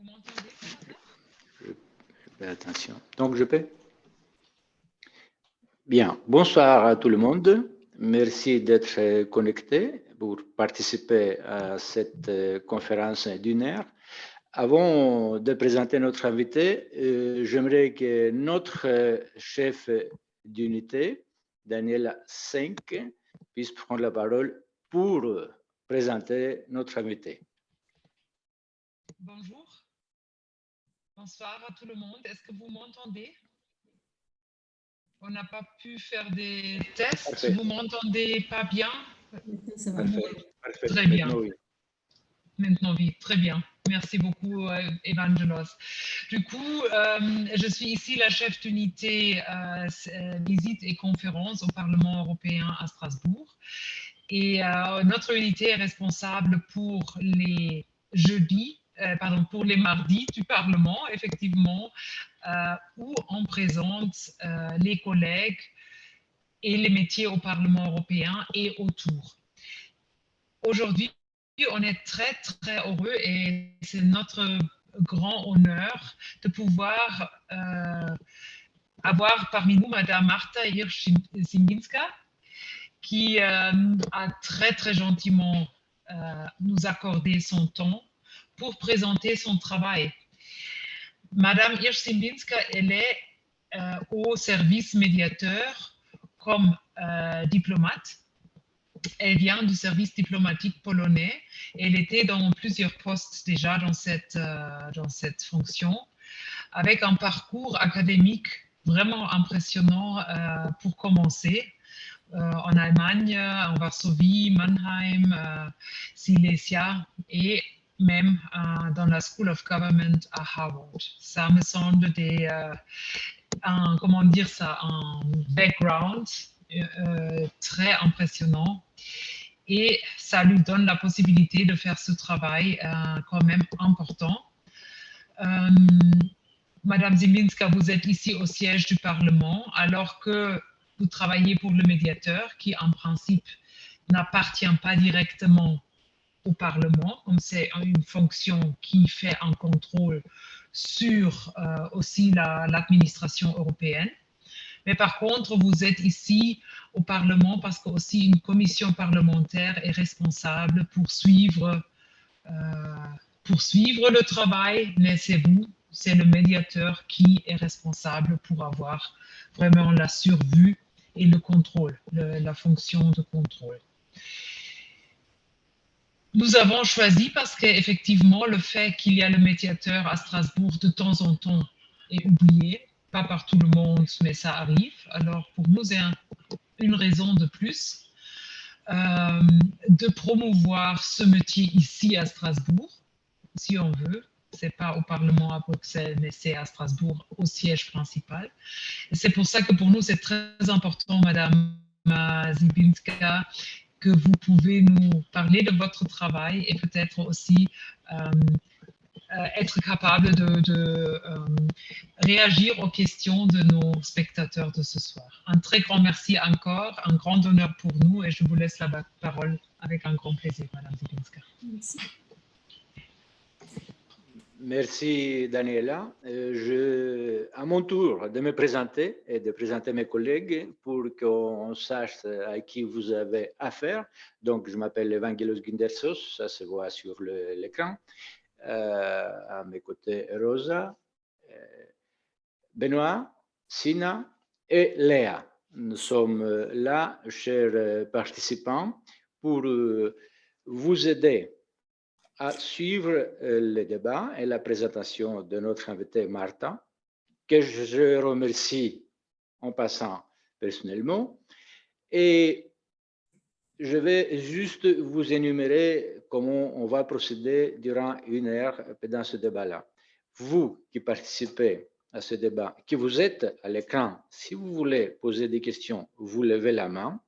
m'entendez ce matin? Je fais attention. Donc, je peux? Bien. Bonsoir à tout le monde. Merci d'être connecté pour participer à cette conférence d'une heure. Avant de présenter notre invité, j'aimerais que notre chef d'unité, Daniela Senk, puisse prendre la parole pour présenter notre invité. Bonjour. Bonsoir à tout le monde. Est-ce que vous m'entendez? On n'a pas pu faire des tests. Parfait. Vous m'entendez pas bien? Parfait. Très bien. Maintenant, oui. Maintenant, oui. Très bien. Merci beaucoup, Evangelos. Du coup, je suis ici la chef d'unité visite et conférence au Parlement européen à Strasbourg. Et notre unité est responsable pour les jeudis, pour les mardis du Parlement, effectivement, où on présente les collègues et les métiers au Parlement européen et autour. Aujourd'hui, on est très, très heureux et c'est notre grand honneur de pouvoir avoir parmi nous Madame Marta Hirsch-Ziminska, qui a très, très gentiment nous accordé son temps pour présenter son travail. Madame Hirsch-Ziminska, elle est au service médiateur comme diplomate. Elle vient du service diplomatique polonais. Elle était dans plusieurs postes déjà dans cette fonction, avec un parcours académique vraiment impressionnant pour commencer. En Allemagne, en Varsovie, Mannheim, Silesia et même dans la School of Government à Harvard. Ça me semble un background très impressionnant et ça lui donne la possibilité de faire ce travail quand même important. Madame Ziminska, vous êtes ici au siège du Parlement alors que vous travaillez pour le médiateur qui en principe n'appartient pas directement au Parlement, comme c'est une fonction qui fait un contrôle sur aussi l'administration européenne. Mais par contre, vous êtes ici au Parlement parce que aussi une commission parlementaire est responsable pour suivre le travail, mais c'est vous, c'est le médiateur qui est responsable pour avoir vraiment la survue et le contrôle, la fonction de contrôle. Nous avons choisi parce qu'effectivement, le fait qu'il y a le médiateur à Strasbourg de temps en temps est oublié, pas par tout le monde, mais ça arrive. Alors pour nous, c'est une raison de plus de promouvoir ce métier ici à Strasbourg, si on veut. C'est pas au Parlement à Bruxelles, mais c'est à Strasbourg, au siège principal. C'est pour ça que pour nous, c'est très important, Madame Ziminska, que vous pouvez nous parler de votre travail et peut-être aussi être capable de réagir aux questions de nos spectateurs de ce soir. Un très grand merci encore, un grand honneur pour nous et je vous laisse la parole avec un grand plaisir, Madame Ziminska. Merci. Merci, Daniela. À mon tour de me présenter et de présenter mes collègues pour qu'on sache à qui vous avez affaire. Donc, je m'appelle Evangelos Gindersos, ça se voit sur l'écran. À mes côtés, Rosa, Benoît, Sina et Léa. Nous sommes là, chers participants, pour vous aider à suivre le débat et la présentation de notre invité Marta, que je remercie en passant personnellement. Et je vais juste vous énumérer comment on va procéder durant une heure dans ce débat-là. Vous qui participez à ce débat, qui vous êtes à l'écran, si vous voulez poser des questions, vous levez la main,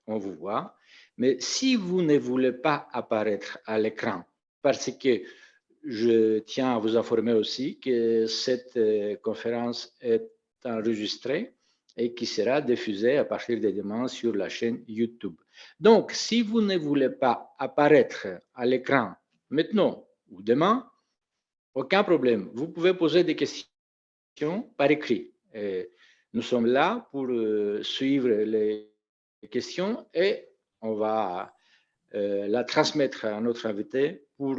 on vous voit. Mais si vous ne voulez pas apparaître à l'écran, parce que je tiens à vous informer aussi que cette conférence est enregistrée et qui sera diffusée à partir de demain sur la chaîne YouTube. Donc, si vous ne voulez pas apparaître à l'écran maintenant ou demain, aucun problème. Vous pouvez poser des questions par écrit. Et nous sommes là pour suivre les questions et on va la transmettre à notre invité pour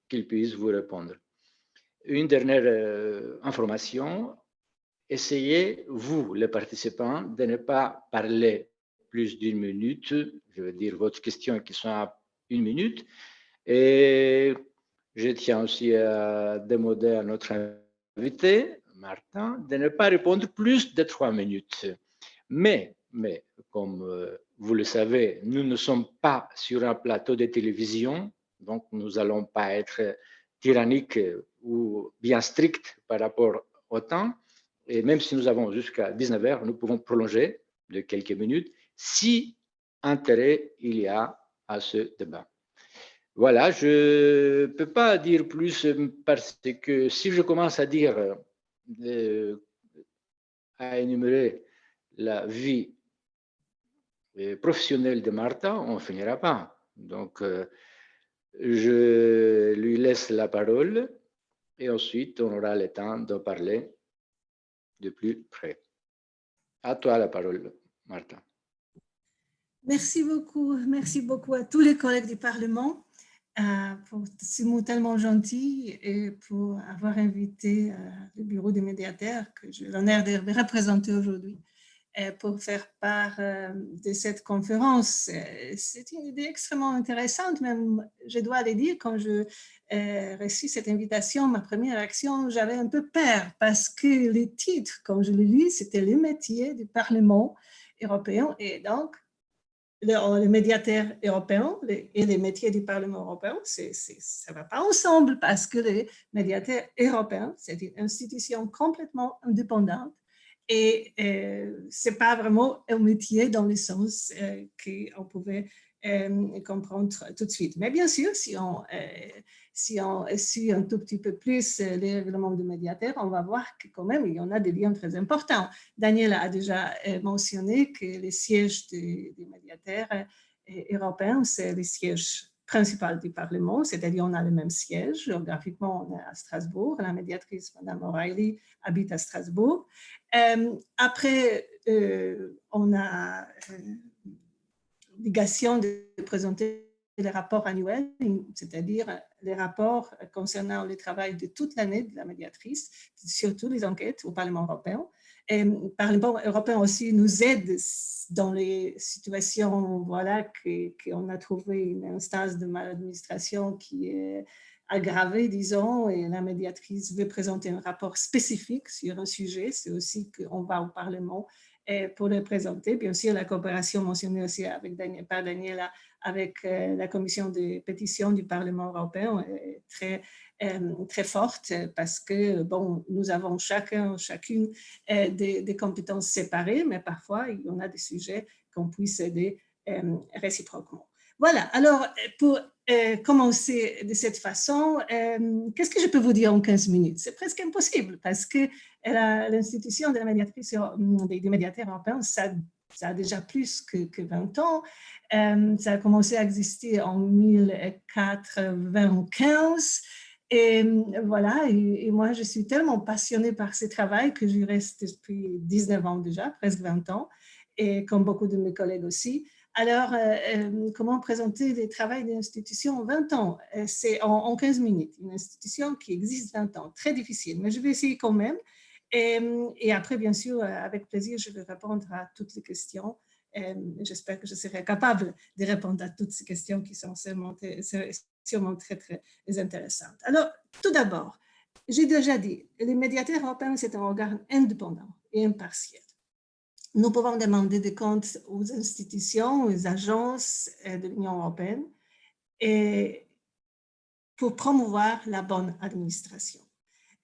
qu'il puisse vous répondre. Une dernière information, essayez, vous, les participants, de ne pas parler plus d'une minute, je veux dire votre question qui soit à 1 minute. Et je tiens aussi à demander à notre invité, Martin, de ne pas répondre plus de 3 minutes. Mais comme vous le savez, nous ne sommes pas sur un plateau de télévision, donc nous n'allons pas être tyranniques ou bien stricts par rapport au temps. Et même si nous avons jusqu'à 19 heures, nous pouvons prolonger de quelques minutes si intérêt il y a à ce débat. Voilà, je ne peux pas dire plus parce que si je commence à dire, à énumérer la vie professionnelle de Martha, on ne finira pas. Donc, je lui laisse la parole et ensuite on aura le temps de parler de plus près. À toi la parole, Martha. Merci beaucoup à tous les collègues du Parlement pour ces mots tellement gentils et pour avoir invité le bureau des médiateurs que j'ai l'honneur de représenter aujourd'hui pour faire part de cette conférence. C'est une idée extrêmement intéressante, même je dois le dire, quand je reçu cette invitation, ma première réaction, j'avais un peu peur parce que le titre, quand je l'ai lu, c'était les métiers du Parlement européen et donc le médiateur européen et les métiers du Parlement européen, ça ne va pas ensemble parce que le médiateur européen, c'est une institution complètement indépendante et ce n'est pas vraiment un métier dans le sens qu'on pouvait comprendre tout de suite. Mais bien sûr, si on suit un tout petit peu plus les règlements du médiateur, on va voir que quand même, il y en a des liens très importants. Daniel a déjà mentionné que le siège du médiateur européen, c'est le siège principal du Parlement, c'est-à-dire on a le même siège. Géographiquement, on est à Strasbourg. La médiatrice, Mme O'Reilly, habite à Strasbourg. Après, on a l'obligation de présenter les rapports annuels, c'est-à-dire les rapports concernant le travail de toute l'année de la médiatrice, surtout les enquêtes au Parlement européen. Et le Parlement européen aussi nous aide dans les situations voilà, qu'on a trouvé une instance de maladministration qui est aggravée, disons, et la médiatrice veut présenter un rapport spécifique sur un sujet. C'est aussi qu'on va au Parlement pour le présenter. Bien sûr, la coopération mentionnée aussi par Daniela avec la commission des pétitions du Parlement européen est très forte parce que, bon, nous avons chacune des compétences séparées, mais parfois, il y en a des sujets qu'on puisse aider réciproquement. Voilà, alors pour commencer de cette façon, qu'est-ce que je peux vous dire en 15 minutes? C'est presque impossible parce que l'institution de la médiatrice des médiateurs européens, ça a déjà plus que 20 ans. Ça a commencé à exister en 1995. Et voilà, et moi, je suis tellement passionnée par ce travail que j'y reste depuis 19 ans déjà, presque 20 ans, et comme beaucoup de mes collègues aussi. Alors, comment présenter le travail d'une institution en 20 ans? C'est en 15 minutes, une institution qui existe 20 ans, très difficile, mais je vais essayer quand même. Et après, bien sûr, avec plaisir, je vais répondre à toutes les questions. J'espère que je serai capable de répondre à toutes ces questions qui sont sûrement très, très intéressantes. Alors, tout d'abord, j'ai déjà dit, les médiateurs européens, c'est un organe indépendant et impartial. Nous pouvons demander des comptes aux institutions, aux agences de l'Union européenne et pour promouvoir la bonne administration.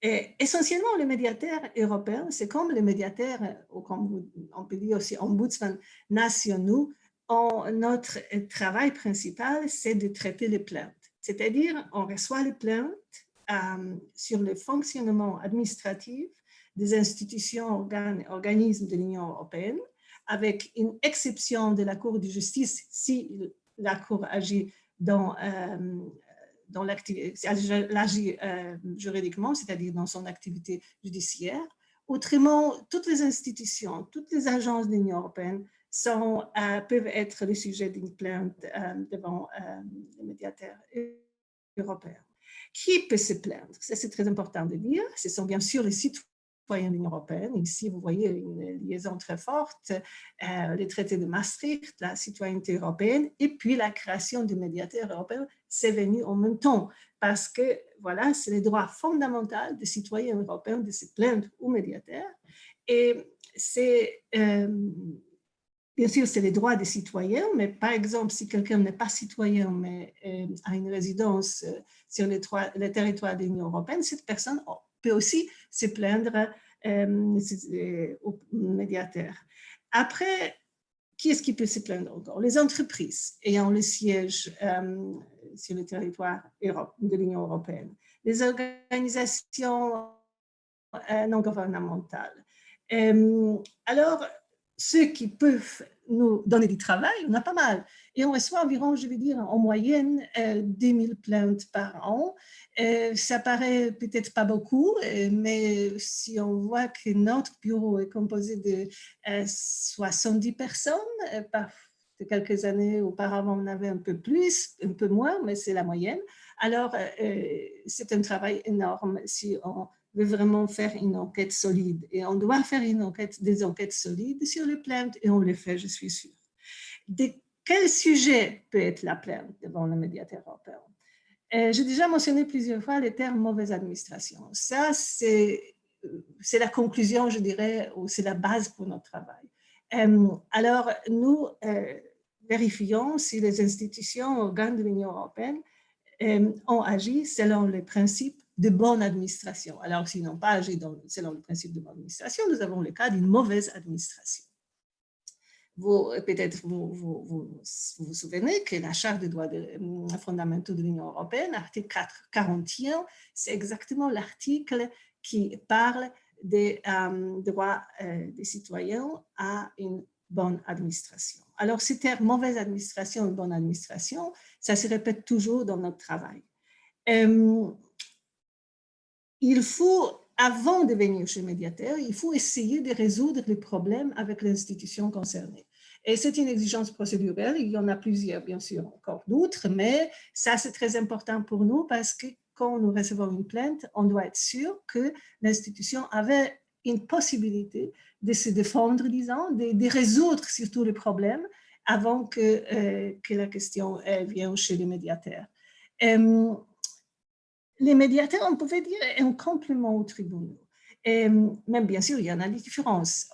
Et essentiellement, les médiateurs européens, c'est comme les médiateurs, ou comme on peut dire aussi ombudsman nationaux, notre travail principal, c'est de traiter les plaintes. C'est-à-dire, on reçoit les plaintes sur le fonctionnement administratif des institutions, organismes de l'Union européenne, avec une exception de la Cour de justice si la Cour agit dans dans l'activité, agit juridiquement, c'est-à-dire dans son activité judiciaire. Autrement, toutes les institutions, toutes les agences de l'Union européenne peuvent être le sujet d'une plainte devant le médiateur européen. Qui peut se plaindre? Ça, c'est très important de dire. Ce sont bien sûr les citoyens de l'Union européenne. Ici, vous voyez une liaison très forte, les traités de Maastricht, la citoyenneté européenne, et puis la création du médiateur européen, c'est venu en même temps, parce que, voilà, c'est le droit fondamental des citoyens européens de se plaindre au médiateur. Et c'est... bien sûr, c'est les droits des citoyens, mais par exemple, si quelqu'un n'est pas citoyen, mais a une résidence sur le territoire de l'Union européenne, cette personne peut aussi se plaindre au médiateur. Après, qui est-ce qui peut se plaindre encore? Les entreprises ayant le siège sur le territoire de l'Union européenne, les organisations non gouvernementales. Alors, ceux qui peuvent nous donner du travail, on a pas mal. Et on reçoit environ, je vais dire, en moyenne, 2000 plaintes par an. Ça paraît peut-être pas beaucoup, mais si on voit que notre bureau est composé de 70 personnes, de quelques années auparavant, on avait un peu plus, un peu moins, mais c'est la moyenne. Alors, c'est un travail énorme si on veut vraiment faire une enquête solide. Et on doit faire des enquêtes solides sur les plaintes, et on les fait, je suis sûre. De quel sujet peut être la plainte devant le médiateur européen? J'ai déjà mentionné plusieurs fois le terme mauvaise administration. Ça, c'est la conclusion, je dirais, ou c'est la base pour notre travail. Alors, nous vérifions si les institutions, organes de l'Union européenne ont agi selon les principes de bonne administration. Alors, s'ils n'ont pas agi selon le principe de bonne administration, nous avons le cas d'une mauvaise administration. Peut-être vous vous souvenez que la Charte des droits fondamentaux de l'Union européenne, article 41, c'est exactement l'article qui parle des droits des citoyens à une bonne administration. Alors, ces termes mauvaise administration et bonne administration, ça se répète toujours dans notre travail. Il faut, avant de venir chez le médiateur, il faut essayer de résoudre les problèmes avec l'institution concernée. Et c'est une exigence procédurale, il y en a plusieurs, bien sûr, encore d'autres, mais ça, c'est très important pour nous parce que quand nous recevons une plainte, on doit être sûr que l'institution avait une possibilité de se défendre, disons, de résoudre surtout les problèmes avant que la question vienne chez le médiateur. Les médiateurs, on pouvait dire, est un complément aux tribunaux. Et même bien sûr, il y en a des différences.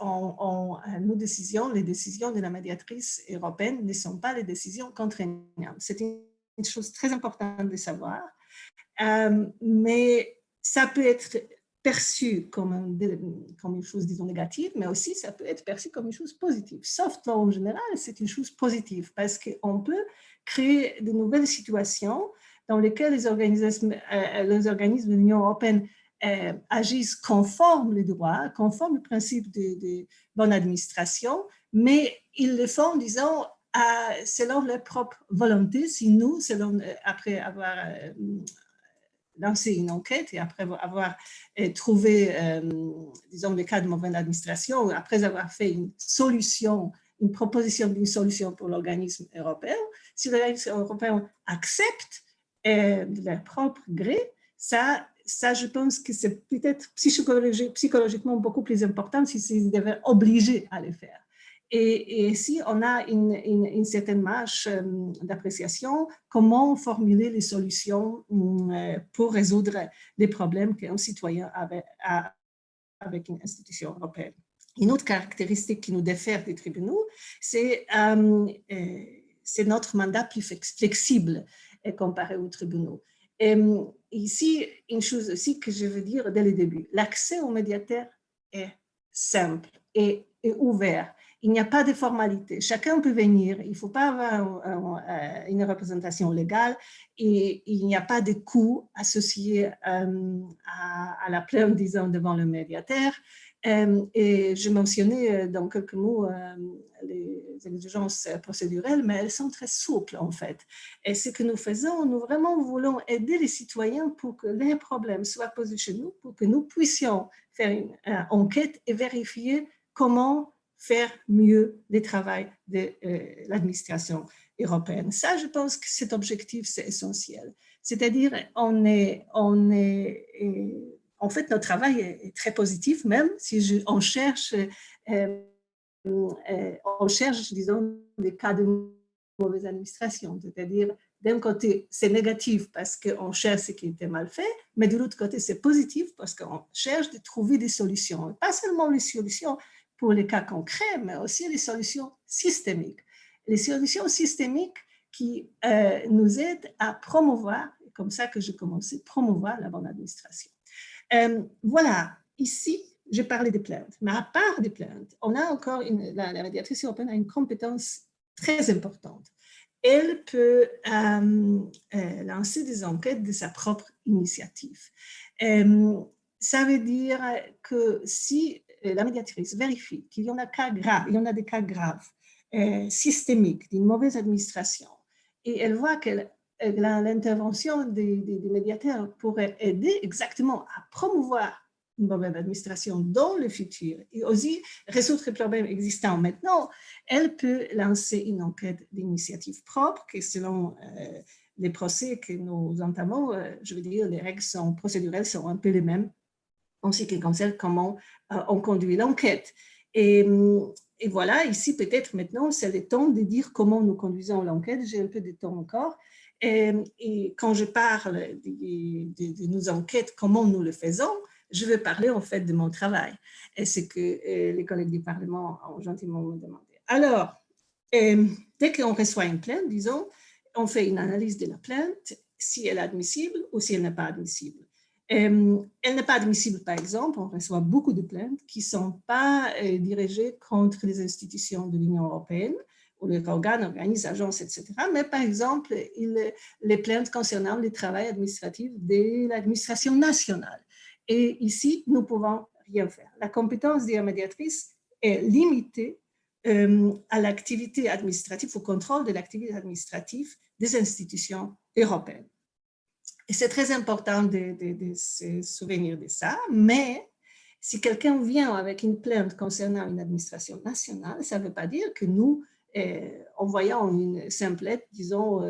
Les décisions de la médiatrice européenne ne sont pas les décisions contraignantes. C'est une chose très importante de savoir. Mais ça peut être perçu comme une chose, disons, négative, mais aussi ça peut être perçu comme une chose positive. Soft law en général, c'est une chose positive parce qu'on peut créer de nouvelles situations dans lesquelles les organismes de l'Union européenne agissent conforme les droits, conforme le principe de bonne administration, mais ils le font, disons, selon leur propre volonté, si nous, après avoir lancé une enquête et après avoir trouvé, disons, le cas de mauvaise administration, après avoir fait une proposition d'une solution pour l'organisme européen, si l'organisme européen accepte de leur propre gré, ça, je pense que c'est peut-être psychologiquement beaucoup plus important s'ils devaient obliger à le faire. Et ici, on a une certaine marge d'appréciation, comment formuler les solutions pour résoudre les problèmes qu'un citoyen a avec une institution européenne. Une autre caractéristique qui nous diffère des tribunaux, c'est notre mandat plus flexible comparé aux tribunaux. Et ici, une chose aussi que je veux dire dès le début, l'accès au médiateur est simple et ouvert. Il n'y a pas de formalité. Chacun peut venir. Il ne faut pas avoir une représentation légale et il n'y a pas de coûts associés à la plainte, disons, devant le médiateur. Et je mentionnais dans quelques mots les exigences procédurales, mais elles sont très souples en fait. Et ce que nous faisons, nous vraiment voulons aider les citoyens pour que les problèmes soient posés chez nous, pour que nous puissions faire une enquête et vérifier comment faire mieux le travail de l'administration européenne. Ça, je pense que cet objectif, c'est essentiel. C'est-à-dire, en fait, notre travail est très positif, même si on cherche, disons, des cas de mauvaise administration. C'est-à-dire, d'un côté, c'est négatif parce qu'on cherche ce qui était mal fait, mais de l'autre côté, c'est positif parce qu'on cherche de trouver des solutions. Et pas seulement les solutions pour les cas concrets, mais aussi les solutions systémiques. Les solutions systémiques qui nous aident à promouvoir, comme ça que j'ai commencé, promouvoir la bonne administration. Voilà, ici, j'ai parlé des plaintes, mais à part des plaintes, on a encore, la médiatrice européenne a une compétence très importante. Elle peut lancer des enquêtes de sa propre initiative. Ça veut dire que si la médiatrice vérifie qu'il y en a des cas graves, systémiques, d'une mauvaise administration, et elle voit que l'intervention des médiateurs pourrait aider exactement à promouvoir une bonne administration dans le futur et aussi résoudre les problèmes existants maintenant, elle peut lancer une enquête d'initiative propre qui, selon les procès que nous entamons, je veux dire, les règles procédurales sont un peu les mêmes en ce qui concerne comment on conduit l'enquête. Et voilà, ici peut-être maintenant, c'est le temps de dire comment nous conduisons l'enquête. J'ai un peu de temps encore. Et quand je parle de nos enquêtes, comment nous le faisons, je vais parler en fait de mon travail. Et c'est que les collègues du Parlement ont gentiment me demandé. Alors, dès qu'on reçoit une plainte, disons, on fait une analyse de la plainte, si elle est admissible ou si elle n'est pas admissible. Elle n'est pas admissible, par exemple, on reçoit beaucoup de plaintes qui ne sont pas dirigées contre les institutions de l'Union européenne ou les organes, organismes, agences, etc. Mais par exemple, les plaintes concernant le travail administratif de l'administration nationale. Et ici, nous ne pouvons rien faire. La compétence de la médiatrice est limitée à l'activité administrative, au contrôle de l'activité administrative des institutions européennes. Et c'est très important de se souvenir de ça, mais si quelqu'un vient avec une plainte concernant une administration nationale, ça ne veut pas dire que nous, en voyant une simple lettre, disons,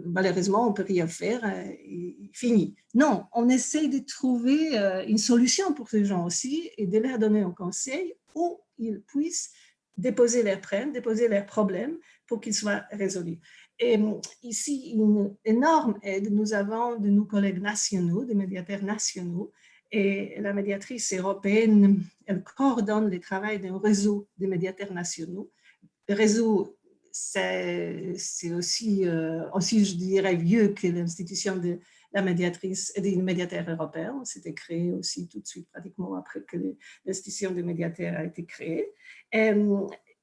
malheureusement, on ne peut rien faire, et fini. Non, on essaie de trouver une solution pour ces gens aussi et de leur donner un conseil où ils puissent déposer leurs plaintes, déposer leurs problèmes pour qu'ils soient résolus. Et ici, une énorme aide, nous avons de nos collègues nationaux, des médiateurs nationaux, et la médiatrice européenne, elle coordonne le travail d'un réseau de médiateurs nationaux. Le réseau, c'est aussi, je dirais, vieux que l'institution de la médiatrice et des médiateurs européens. C'était créé aussi tout de suite, pratiquement après que l'institution des médiateurs a été créée.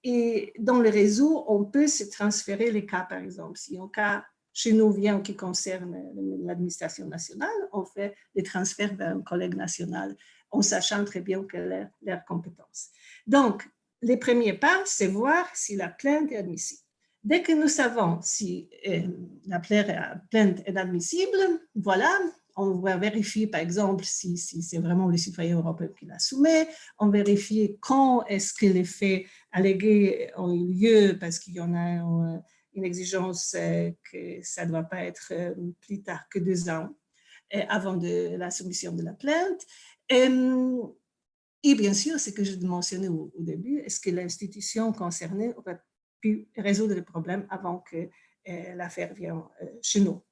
Et dans le réseau, on peut se transférer les cas, par exemple. Si un cas chez nous vient qui concerne l'administration nationale, on fait les transferts vers un collègue national en sachant très bien quelle est leur compétence. Donc, les premiers pas, c'est voir si la plainte est admissible. Dès que nous savons si la plainte est admissible, voilà, on va vérifier, par exemple, si c'est vraiment le citoyen européen qui la soumet. On vérifie quand est-ce que les faits allégués ont eu lieu, parce qu'il y en a une exigence que ça ne doit pas être plus tard que 2 ans avant la soumission de la plainte. Et bien sûr, ce que je mentionnais au début, est-ce que l'institution concernée aurait pu résoudre le problème avant que l'affaire vienne chez nous.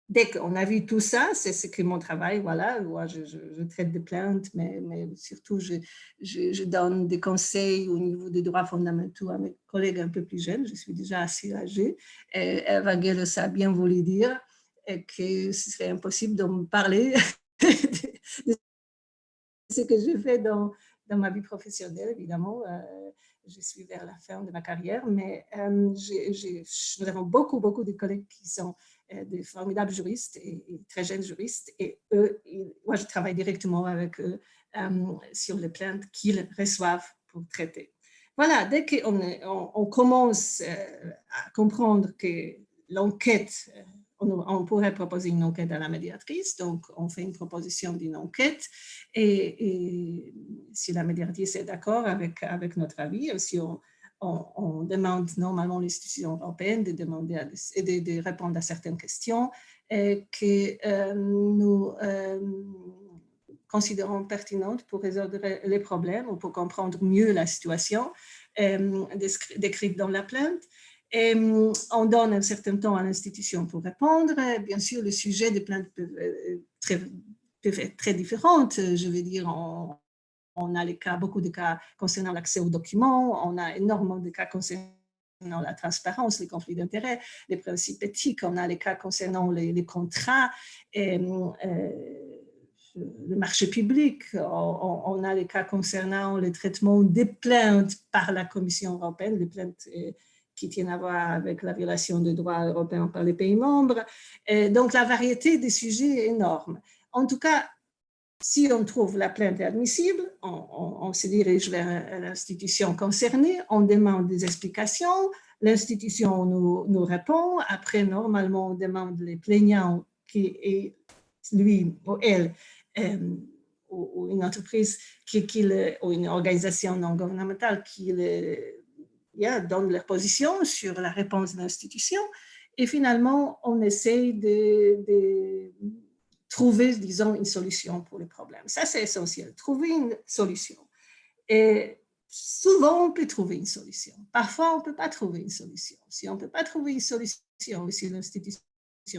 Dès qu'on a vu tout ça, c'est ce que mon travail, voilà, moi je traite de plaintes, mais surtout je donne des conseils au niveau des droits fondamentaux à mes collègues un peu plus jeunes, je suis déjà assez âgée. Eva Geller a bien voulu dire que ce serait impossible de me parler de ce que j'ai fait dans ma vie professionnelle, évidemment. Je suis vers la fin de ma carrière, mais nous avons beaucoup de collègues qui sont des formidables juristes et très jeunes juristes. Et eux, moi, je travaille directement avec eux sur les plaintes qu'ils reçoivent pour traiter. Voilà, dès qu'on commence à comprendre que l'enquête, on pourrait proposer une enquête à la médiatrice, donc on fait une proposition d'une enquête et si la médiatrice est d'accord avec notre avis, si on demande normalement à l'institution européenne de demander de répondre à certaines questions que nous considérons pertinentes pour résoudre les problèmes ou pour comprendre mieux la situation décrite dans la plainte. Et on donne un certain temps à l'institution pour répondre. Bien sûr, le sujet des plaintes peut être très différent. Je veux dire, on a beaucoup de cas concernant l'accès aux documents, on a énormément de cas concernant la transparence, les conflits d'intérêts, les principes éthiques, on a les cas concernant les contrats, le marché public, on a les cas concernant le traitement des plaintes par la Commission européenne, les plaintes qui tiennent à voir avec la violation des droits européens par les pays membres. Donc, la variété des sujets est énorme. En tout cas, si on trouve la plainte admissible, on se dirige vers l'institution concernée, on demande des explications, l'institution nous répond. Après, normalement, on demande les plaignants qui est lui ou elle, ou une entreprise ou une organisation non gouvernementale qui donne leur position sur la réponse de l'institution. Et finalement, on essaye de trouver, disons, une solution pour le problème. Ça, c'est essentiel, trouver une solution. Et souvent, on peut trouver une solution. Parfois, on ne peut pas trouver une solution. Si on ne peut pas trouver une solution, ou si l'institution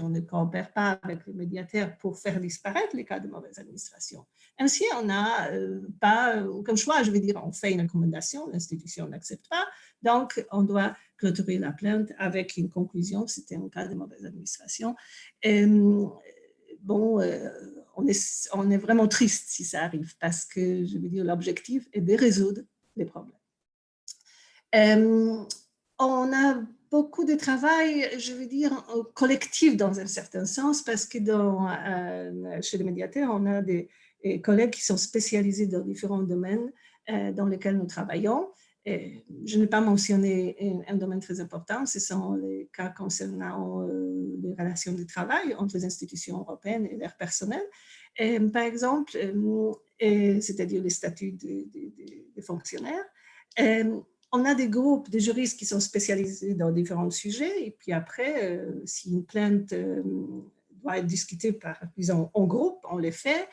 ne coopère pas avec le médiateur pour faire disparaître les cas de mauvaise administration, ainsi, on n'a pas aucun choix. Je veux dire, on fait une recommandation, l'institution n'accepte pas, donc on doit clôturer la plainte avec une conclusion, c'était un cas de mauvaise administration. Bon, on est vraiment triste si ça arrive parce que, je veux dire, l'objectif est de résoudre les problèmes. On a beaucoup de travail, je veux dire, collectif dans un certain sens parce que chez les médiateurs, on a des collègues qui sont spécialisés dans différents domaines dans lesquels nous travaillons. Et je n'ai pas mentionné un domaine très important, ce sont les cas concernant les relations de travail entre les institutions européennes et leur personnel. Par exemple, c'est-à-dire les statuts des fonctionnaires. On a des groupes de juristes qui sont spécialisés dans différents sujets et puis après, si une plainte doit être discutée disons, en groupe, on les fait.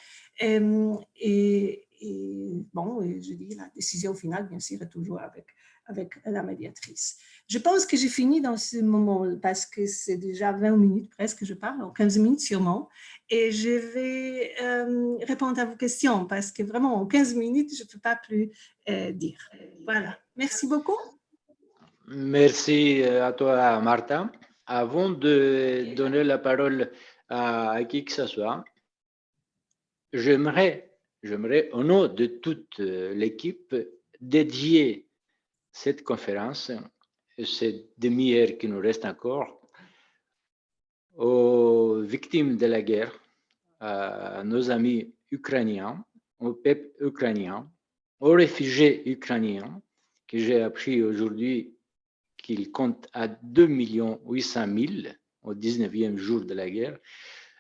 Bon, je dis, la décision finale, bien sûr, est toujours avec la médiatrice. Je pense que j'ai fini dans ce moment parce que c'est déjà 20 minutes presque que je parle, ou 15 minutes sûrement, et je vais répondre à vos questions parce que vraiment, en 15 minutes, je ne peux pas plus dire. Voilà, merci beaucoup. Merci à toi, Martha. Avant de donner la parole à qui que ce soit, j'aimerais, au nom de toute l'équipe, dédier cette conférence, cette demi-heure qui nous reste encore, aux victimes de la guerre, à nos amis ukrainiens, au peuple ukrainien, aux réfugiés ukrainiens, que j'ai appris aujourd'hui qu'ils comptent à 2 800 000 au 19e jour de la guerre.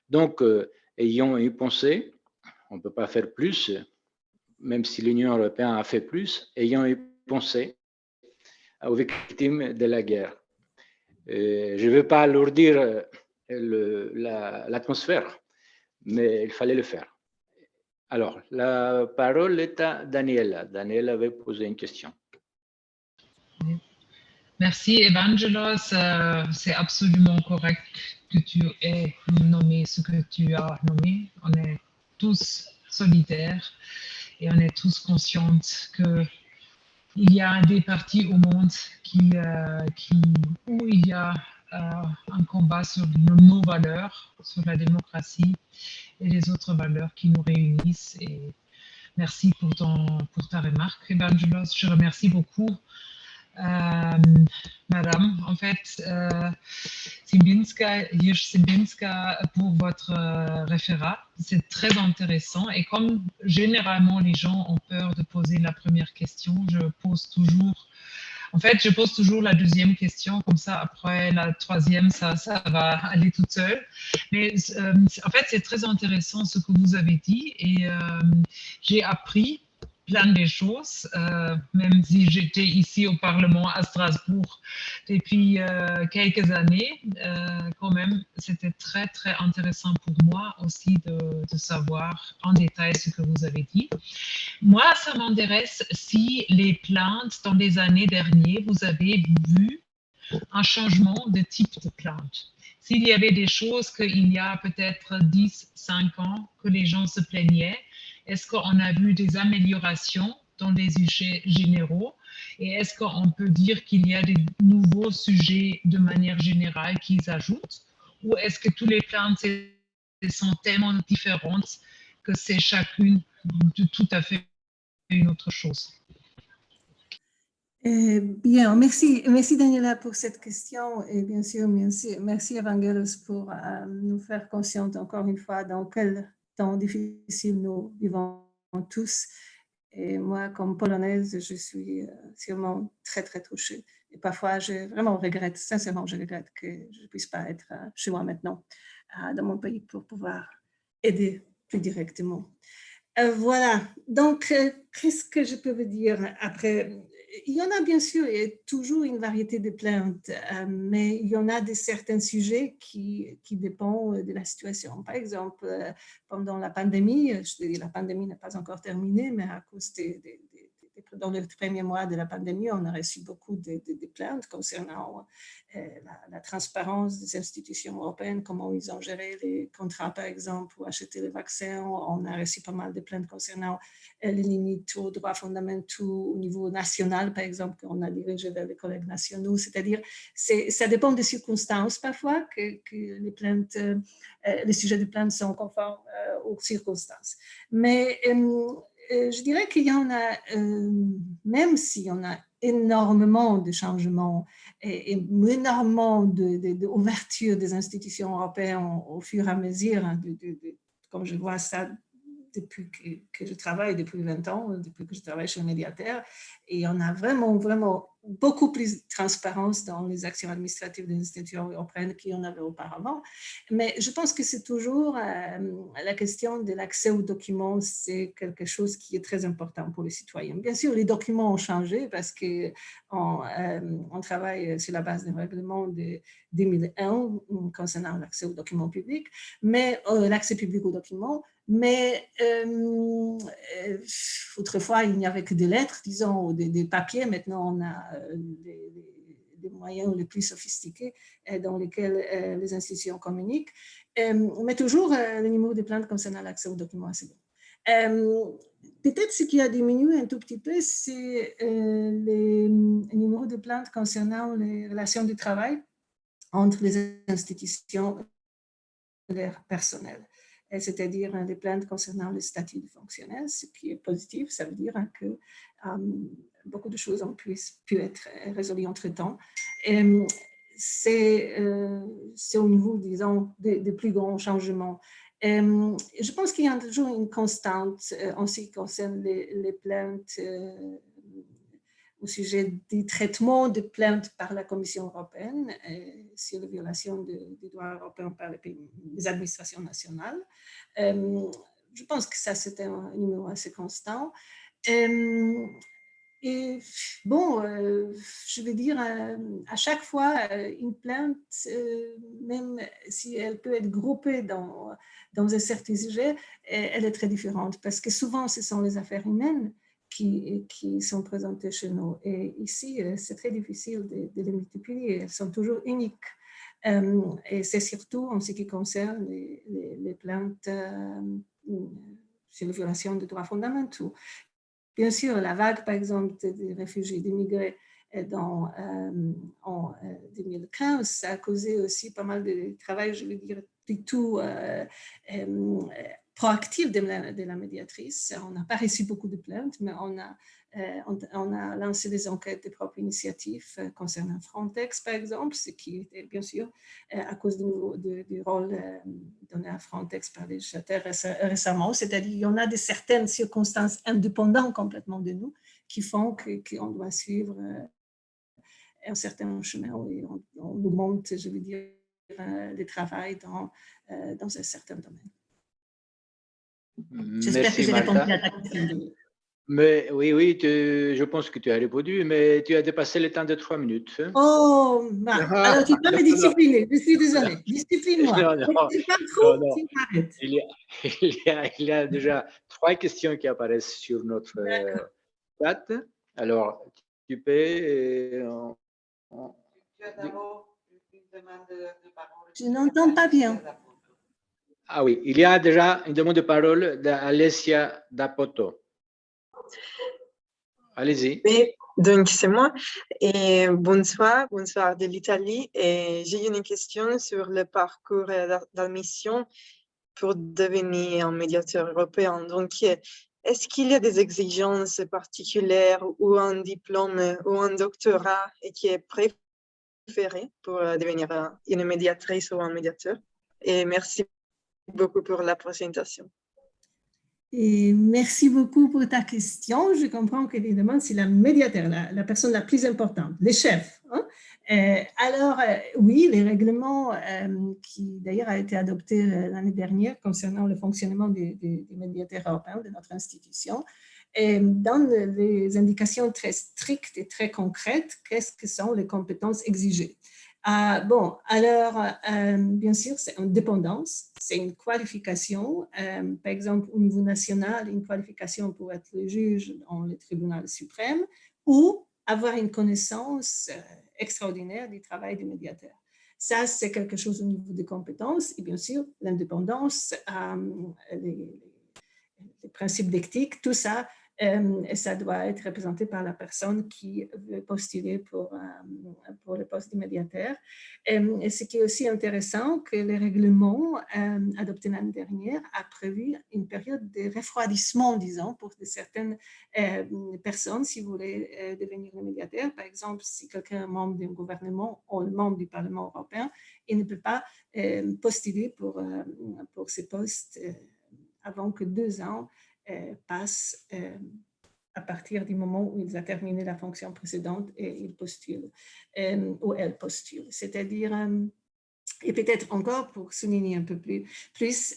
Donc, ayant y pensé, on ne peut pas faire plus, même si l'Union européenne a fait plus, ayant y pensé aux victimes de la guerre. Je ne veux pas alourdir l'atmosphère, mais il fallait le faire. Alors, la parole est à Daniela. Daniela avait posé une question. Merci, Evangelos. C'est absolument correct que tu aies nommé ce que tu as nommé. On est tous solidaires et on est tous conscients qu'il y a des parties au monde où il y a un combat sur nos valeurs, sur la démocratie et les autres valeurs qui nous réunissent. Et merci pour ta remarque, Evangelos. Je remercie beaucoup Madame, en fait, Hirsch-Simbinska, pour votre référat. C'est très intéressant. Et comme généralement les gens ont peur de poser la première question, je pose toujours la deuxième question, comme ça après la troisième, ça va aller toute seule. Mais en fait, c'est très intéressant ce que vous avez dit et j'ai appris plein de choses, même si j'étais ici au Parlement à Strasbourg depuis quelques années. Quand même, c'était très, très intéressant pour moi aussi de savoir en détail ce que vous avez dit. Moi, ça m'intéresse si les plantes, dans les années dernières, vous avez vu un changement de type de plante. S'il y avait des choses qu'il y a peut-être 10, 5 ans que les gens se plaignaient, est-ce qu'on a vu des améliorations dans les sujets généraux? Et est-ce qu'on peut dire qu'il y a des nouveaux sujets de manière générale qui s'ajoutent? Ou est-ce que toutes les plantes sont tellement différentes que c'est chacune de tout à fait une autre chose? Bien, merci Daniela pour cette question et bien sûr merci Evangelos pour nous faire consciente encore une fois dans quel temps difficile nous vivons tous. Et moi, comme Polonaise, je suis sûrement très très touchée. Et parfois, sincèrement, je regrette que je ne puisse pas être chez moi maintenant, dans mon pays, pour pouvoir aider plus directement. Voilà, donc qu'est-ce que je peux vous dire après? Il y en a bien sûr, il y a toujours une variété de plaintes, mais il y en a de certains sujets qui dépendent de la situation. Par exemple, pendant la pandémie, la pandémie n'est pas encore terminée, mais à cause dans les premiers mois de la pandémie, on a reçu beaucoup de plaintes concernant la transparence des institutions européennes, comment ils ont géré les contrats, par exemple, pour acheter les vaccins. On a reçu pas mal de plaintes concernant les limites aux droits fondamentaux au niveau national, par exemple, qu'on a dirigé vers les collègues nationaux. C'est-à-dire, ça dépend des circonstances parfois que les plaintes, les sujets de plaintes sont conformes aux circonstances. Mais je dirais qu'il y en a, même s'il y en a énormément de changements et énormément d'ouverture des institutions européennes au fur et à mesure, comme je vois ça depuis que je travaille, depuis 20 ans, depuis que je travaille chez le médiateur, et on a vraiment, vraiment beaucoup plus de transparence dans les actions administratives des institutions européennes qu'il y en avait auparavant. Mais je pense que c'est toujours la question de l'accès aux documents, c'est quelque chose qui est très important pour les citoyens. Bien sûr, les documents ont changé parce qu'on travaille sur la base d'un règlement de 2001 concernant l'accès aux documents publics, mais l'accès public aux documents. Mais autrefois, il n'y avait que des lettres, disons, ou des papiers. Maintenant, on a des moyens les plus sophistiqués dans lesquels les institutions communiquent. Mais toujours, le numéro de plaintes concernant l'accès aux documents, c'est bon. Peut-être ce qui a diminué un tout petit peu, c'est les numéros de plaintes concernant les relations de travail entre les institutions et leur personnel. C'est-à-dire des plaintes concernant le statut de fonctionnaire, ce qui est positif, ça veut dire que beaucoup de choses ont pu être résolues entre-temps. C'est au niveau, disons, des plus grands changements. Je pense qu'il y a toujours une constante en ce qui concerne les plaintes au sujet du traitement de plaintes par la Commission européenne sur la violation des droits européens par les administrations nationales. Je pense que ça, c'est un numéro assez constant. Et bon, je veux dire, à chaque fois, une plainte, même si elle peut être groupée dans un certain sujet, elle est très différente parce que souvent, ce sont les affaires humaines qui sont présentées chez nous. Et ici, c'est très difficile de les multiplier. Elles sont toujours uniques. Et c'est surtout en ce qui concerne les plaintes sur la violation des droits fondamentaux. Bien sûr, la vague, par exemple, des réfugiés, d'immigrés en 2015, ça a causé aussi pas mal de travail, je veux dire, plutôt proactive de la médiatrice. On n'a pas reçu beaucoup de plaintes, mais on a lancé des enquêtes de propre initiative concernant Frontex, par exemple, ce qui était bien sûr à cause du rôle donné à Frontex par les législateurs récemment. C'est-à-dire qu'il y en a certaines circonstances indépendantes complètement de nous qui font qu'on doit suivre un certain chemin et on augmente, je veux dire, le travail dans un certain domaine. J'espère que j'ai répondu à ta question. Mais oui, je pense que tu as répondu, mais tu as dépassé le temps de 3 minutes. Oh, alors tu dois me discipliner, je suis désolée. Discipline-moi. Non, tu m'arrêtes. Il y a déjà 3 questions qui apparaissent sur notre chat. Alors, tu peux... Je n'entends pas bien. Ah oui, il y a déjà une demande de parole d'Alessia Dapoto. Allez-y. Oui, donc c'est moi. Et bonsoir de l'Italie. Et j'ai une question sur le parcours d'admission pour devenir un médiateur européen. Donc, est-ce qu'il y a des exigences particulières ou un diplôme ou un doctorat et qui est préféré pour devenir une médiatrice ou un médiateur? Et merci beaucoup pour la présentation. Et merci beaucoup pour ta question. Je comprends qu'évidemment, c'est la médiateur, la personne la plus importante, le chef. Hein? Alors, oui, les règlements qui d'ailleurs a été adopté l'année dernière concernant le fonctionnement des médiateurs européens de notre institution, donne les indications très strictes et très concrètes, qu'est-ce que sont les compétences exigées. Bon, alors, bien sûr, c'est une dépendance, c'est une qualification. Par exemple, au niveau national, une qualification pour être le juge dans le tribunal suprême ou avoir une connaissance extraordinaire du travail du médiateur. Ça, c'est quelque chose au niveau des compétences et bien sûr, l'indépendance, les principes d'éthique, tout ça, ça doit être représenté par la personne qui veut postuler pour le poste de médiateur. Et ce qui est aussi intéressant, que le règlement adopté l'année dernière a prévu une période de refroidissement, disons, pour certaines personnes, si vous voulez devenir le médiateur. Par exemple, si quelqu'un est membre d'un gouvernement ou membre du Parlement européen, il ne peut pas postuler pour ce poste avant que 2 ans passent à partir du moment où ils ont terminé la fonction précédente et ils postulent ou elles postulent. C'est-à-dire, et peut-être encore pour souligner un peu plus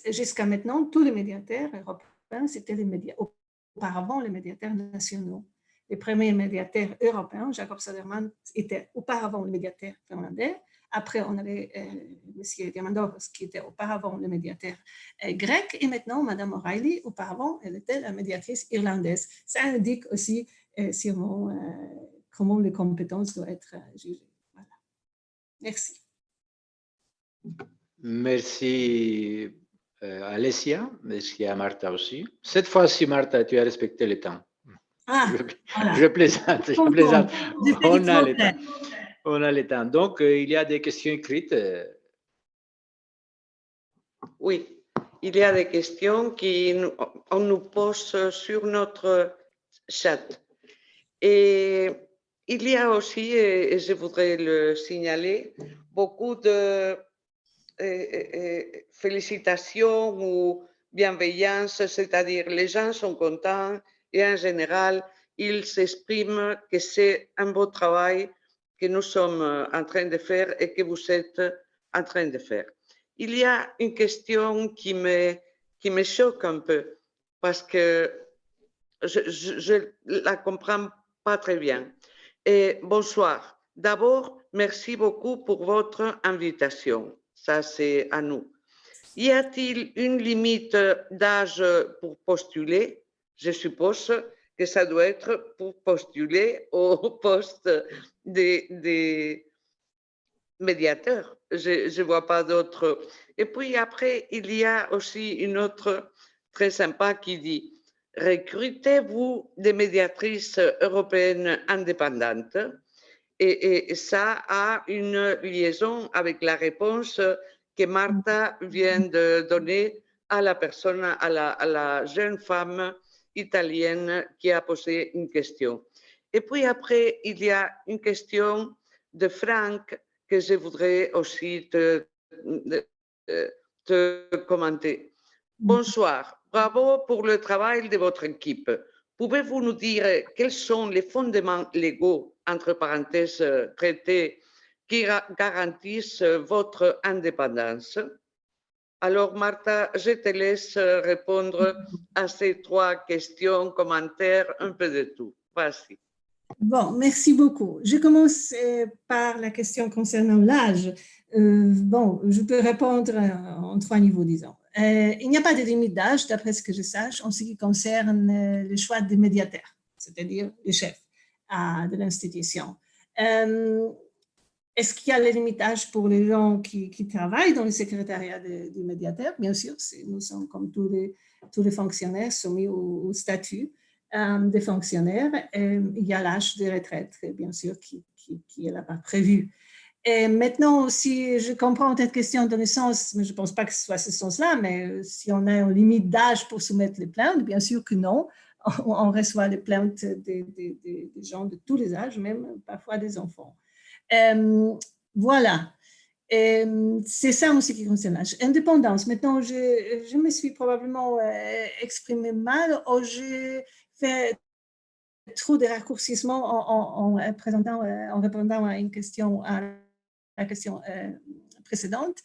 jusqu'à maintenant, tous les médiateurs européens, c'était auparavant les médiateurs nationaux. Les premiers médiateurs européens, Jacob Söderman, était auparavant le médiateur finlandais. Après, on avait M. Diamandouros, qui était auparavant le médiateur grec, et maintenant, Mme O'Reilly, auparavant, elle était la médiatrice irlandaise. Ça indique aussi sûrement comment les compétences doivent être jugées. Voilà. Merci. Merci Alessia, merci à Martha aussi. Cette fois-ci, Martha, tu as respecté le temps. Voilà. Je plaisante. On a le temps. Donc, il y a des questions écrites. Oui, il y a des questions qu'on nous pose sur notre chat. Et il y a aussi, et je voudrais le signaler, beaucoup de félicitations ou bienveillance, c'est-à-dire les gens sont contents et en général, ils s'expriment que c'est un beau travail que nous sommes en train de faire et que vous êtes en train de faire. Il y a une question qui me choque un peu parce que je ne la comprends pas très bien. Et bonsoir. D'abord, merci beaucoup pour votre invitation. Ça, c'est à nous. Y a-t-il une limite d'âge pour postuler? Je suppose que ça doit être pour postuler au poste des médiateurs. Je ne vois pas d'autres. Et puis après, il y a aussi une autre très sympa qui dit « Recrutez-vous des médiatrices européennes indépendantes ?» Et ça a une liaison avec la réponse que Martha vient de donner à la personne, à la jeune femme italienne qui a posé une question. Et puis après, il y a une question de Franck que je voudrais aussi te commenter. Bonsoir, bravo pour le travail de votre équipe. Pouvez-vous nous dire quels sont les fondements légaux, entre parenthèses, traités, qui garantissent votre indépendance? Alors, Martha, je te laisse répondre à ces 3 questions, commentaires, un peu de tout. Vas-y. Bon, merci beaucoup. Je commence par la question concernant l'âge. Bon, je peux répondre en 3 niveaux, disons. Il n'y a pas de limite d'âge, d'après ce que je sache, en ce qui concerne le choix des médiateurs, c'est-à-dire les chefs de l'institution. Est-ce qu'il y a les limite d'âge pour les gens qui travaillent dans le secrétariat du médiateur? Bien sûr, nous sommes comme tous les fonctionnaires soumis au statut des fonctionnaires. Il y a l'âge de retraite, bien sûr, qui est là-bas prévu. Et maintenant, si je comprends cette question dans le sens, mais je ne pense pas que ce soit ce sens-là, mais si on a une limite d'âge pour soumettre les plaintes, bien sûr que non. On reçoit les plaintes des gens de tous les âges, même parfois des enfants. Voilà. C'est ça en ce qui concerne l'âge. Indépendance. Maintenant, je me suis probablement exprimée mal ou j'ai fait trop de raccourcissements en répondant à une question, à la question précédente.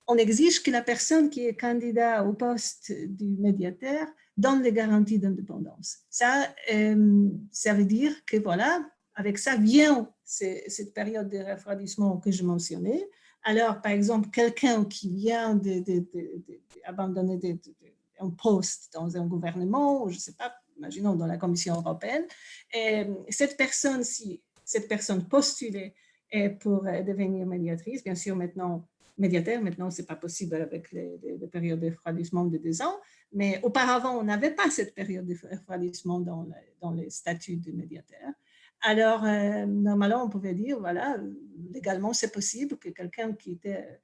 On exige que la personne qui est candidat au poste du médiateur donne les garanties d'indépendance. Ça veut dire que voilà, avec ça vient cette période de refroidissement que je mentionnais. Alors, par exemple, quelqu'un qui vient d'abandonner un poste dans un gouvernement, ou je ne sais pas, imaginons dans la Commission européenne, cette personne, si cette personne postulait pour devenir médiatrice, bien sûr maintenant, médiateur, maintenant ce n'est pas possible avec les périodes de refroidissement de 2 ans, mais auparavant on n'avait pas cette période de refroidissement dans les statuts de médiateur. Alors, normalement, on pouvait dire, voilà, légalement, c'est possible que quelqu'un qui était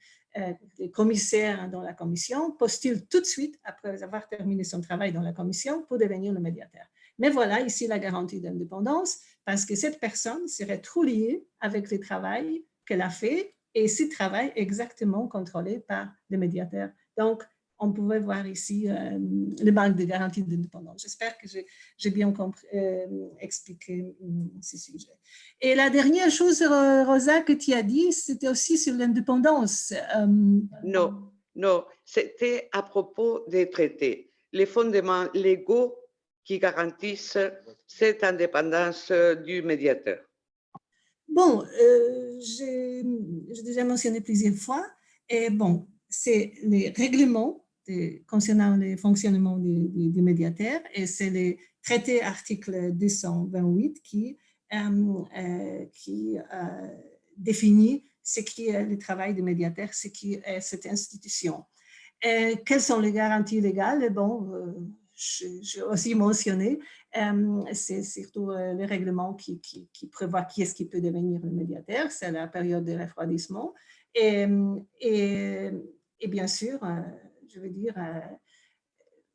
commissaire dans la commission postule tout de suite, après avoir terminé son travail dans la commission, pour devenir le médiateur. Mais voilà, ici, la garantie d'indépendance, parce que cette personne serait trop liée avec le travail qu'elle a fait et ce travail exactement contrôlé par le médiateur. Donc, on pouvait voir ici le manque de garantie d'indépendance. J'espère que j'ai bien expliqué ce sujet. Et la dernière chose, Rosa, que tu as dit, c'était aussi sur l'indépendance. Non, c'était à propos des traités, les fondements légaux qui garantissent cette indépendance du médiateur. Bon, j'ai déjà mentionné plusieurs fois, et bon, c'est les règlements concernant le fonctionnement du médiateur, et c'est le traité article 228 qui définit ce qui est le travail du médiateur, ce qui est cette institution. Et quelles sont les garanties légales? Bon, j'ai aussi mentionné, c'est surtout le règlement qui prévoit qui est-ce qui peut devenir le médiateur, c'est la période de refroidissement. Et bien sûr, je veux dire,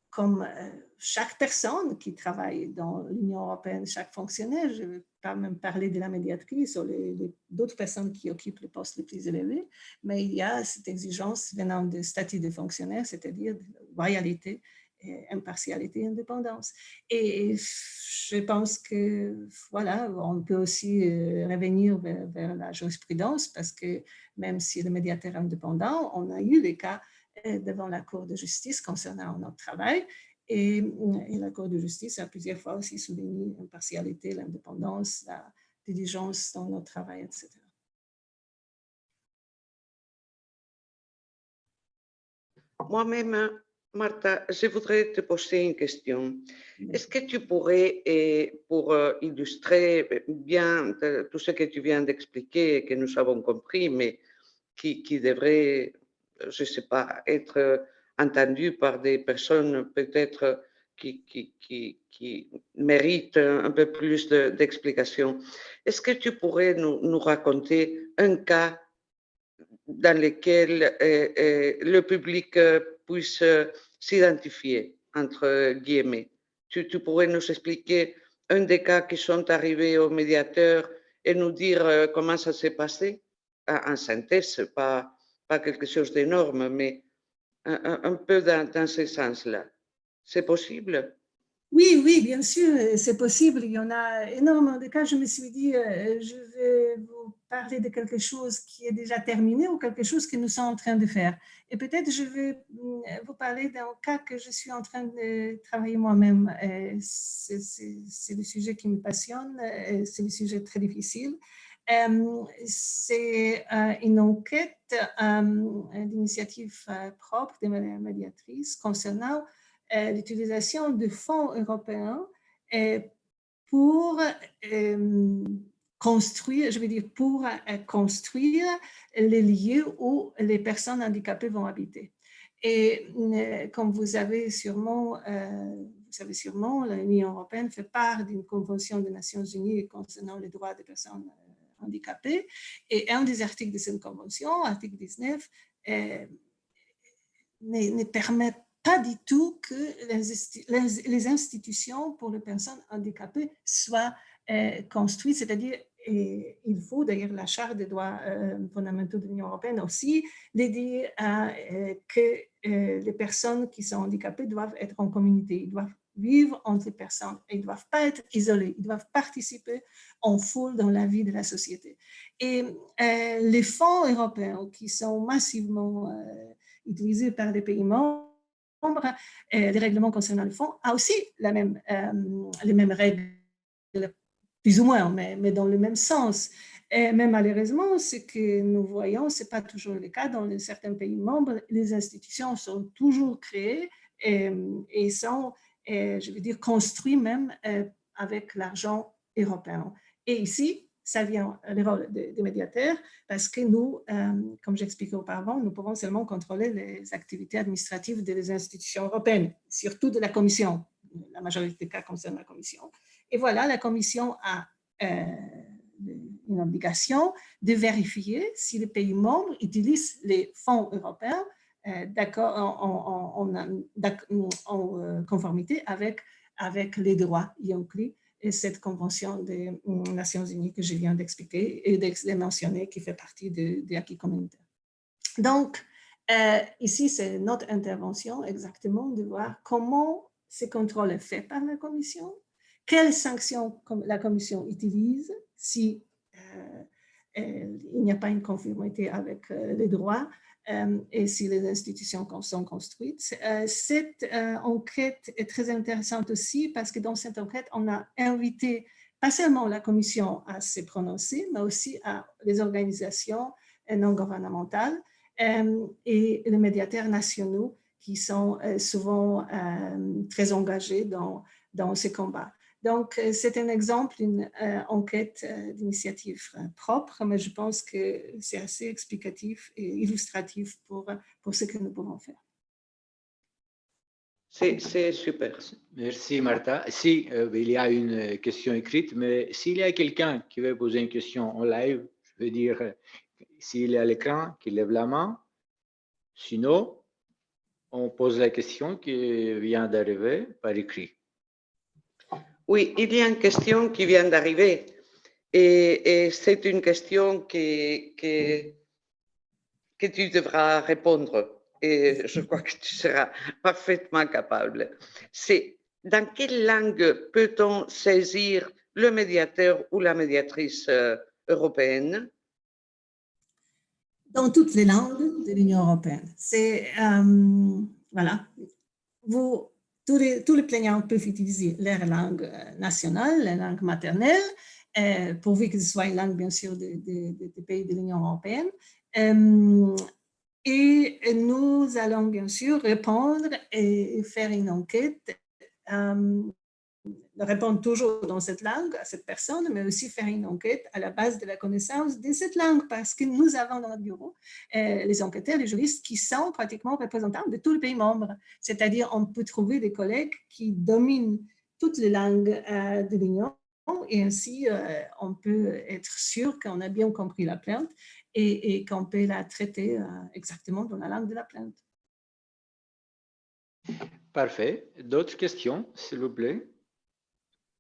comme chaque personne qui travaille dans l'Union européenne, chaque fonctionnaire, je ne veux pas même parler de la médiatrice ou d'autres personnes qui occupent les postes les plus élevés, mais il y a cette exigence venant du statut de fonctionnaire, c'est-à-dire de loyauté, impartialité, indépendance. Et je pense que, voilà, on peut aussi revenir vers la jurisprudence parce que même si le médiateur est indépendant, on a eu des cas devant la Cour de justice concernant notre travail et la Cour de justice a plusieurs fois aussi souligné l'impartialité, l'indépendance, la diligence dans notre travail, etc. Moi-même, Martha, je voudrais te poser une question. Est-ce que tu pourrais, pour illustrer bien tout ce que tu viens d'expliquer, que nous avons compris, mais qui devrait, je ne sais pas, être entendu par des personnes peut-être qui méritent un peu plus d'explications, est-ce que tu pourrais nous raconter un cas dans lequel le public puissent s'identifier, entre guillemets. Tu pourrais nous expliquer un des cas qui sont arrivés au médiateur et nous dire comment ça s'est passé? En synthèse, pas quelque chose d'énorme, mais un peu dans ce sens-là. C'est possible? Oui, oui, bien sûr, c'est possible. Il y en a énormément de cas. Je me suis dit, je vais vous parler de quelque chose qui est déjà terminé ou quelque chose que nous sommes en train de faire. Et peut-être je vais vous parler d'un cas que je suis en train de travailler moi-même. C'est le sujet qui me passionne, c'est le sujet très difficile. C'est une enquête d'initiative propre des médiatrices concernant l'utilisation de fonds européens pour construire, je veux dire, pour construire les lieux où les personnes handicapées vont habiter. Et comme vous savez sûrement, l'Union européenne fait part d'une convention des Nations unies concernant les droits des personnes handicapées. Et un des articles de cette convention, article 19, ne permet pas du tout que les institutions pour les personnes handicapées soient construites, c'est-à-dire il faut, d'ailleurs la Charte des droits fondamentaux de l'Union européenne aussi, les dire que les personnes qui sont handicapées doivent être en communauté, ils doivent vivre entre les personnes, ils ne doivent pas être isolés, ils doivent participer en foule dans la vie de la société. Et les fonds européens qui sont massivement utilisés par les pays membres, les règlements concernant le fonds, a aussi les mêmes règles, plus ou moins, mais dans le même sens. Mais malheureusement, ce que nous voyons, ce n'est pas toujours le cas. Dans certains pays membres, les institutions sont toujours créées et sont, je veux dire, construites même avec l'argent européen. Et ici, ça vient le rôle des médiateurs parce que nous, comme j'expliquais auparavant, nous pouvons seulement contrôler les activités administratives des institutions européennes, surtout de la Commission. La majorité des cas concernent la Commission. Et voilà, la Commission a une obligation de vérifier si les pays membres utilisent les fonds européens en conformité avec les droits y inclus et cette convention des Nations Unies que je viens d'expliquer et de mentionner qui fait partie de l'acquis communautaire. Donc, ici, c'est notre intervention exactement de voir comment ce contrôle est fait par la Commission, quelles sanctions la Commission utilise si il n'y a pas une conformité avec les droits et si les institutions sont construites. Cette enquête est très intéressante aussi parce que dans cette enquête, on a invité pas seulement la Commission à se prononcer, mais aussi les organisations non gouvernementales et les médiateurs nationaux qui sont souvent très engagés dans ces combats. Donc, c'est un exemple d'une enquête d'initiative propre, mais je pense que c'est assez explicatif et illustratif pour ce que nous pouvons faire. C'est super. Merci, Martha. Si, il y a une question écrite, mais s'il y a quelqu'un qui veut poser une question en live, je veux dire, s'il est à l'écran, qu'il lève la main. Sinon, on pose la question qui vient d'arriver par écrit. Oui, il y a une question qui vient d'arriver et c'est une question que tu devras répondre et je crois que tu seras parfaitement capable. C'est dans quelle langue peut-on saisir le médiateur ou la médiatrice européenne? Dans toutes les langues de l'Union européenne. C'est, voilà, tous les plaignants peuvent utiliser leur langue nationale, leur langue maternelle, pourvu que ce soit une langue, bien sûr, des pays de l'Union européenne. Et nous allons, bien sûr, répondre et faire une enquête, répondre toujours dans cette langue à cette personne, mais aussi faire une enquête à la base de la connaissance de cette langue, parce que nous avons dans notre bureau les enquêteurs, les juristes qui sont pratiquement représentants de tous les pays membres. C'est-à-dire, on peut trouver des collègues qui dominent toutes les langues de l'Union, et ainsi, on peut être sûr qu'on a bien compris la plainte et qu'on peut la traiter exactement dans la langue de la plainte. Parfait. D'autres questions, s'il vous plaît?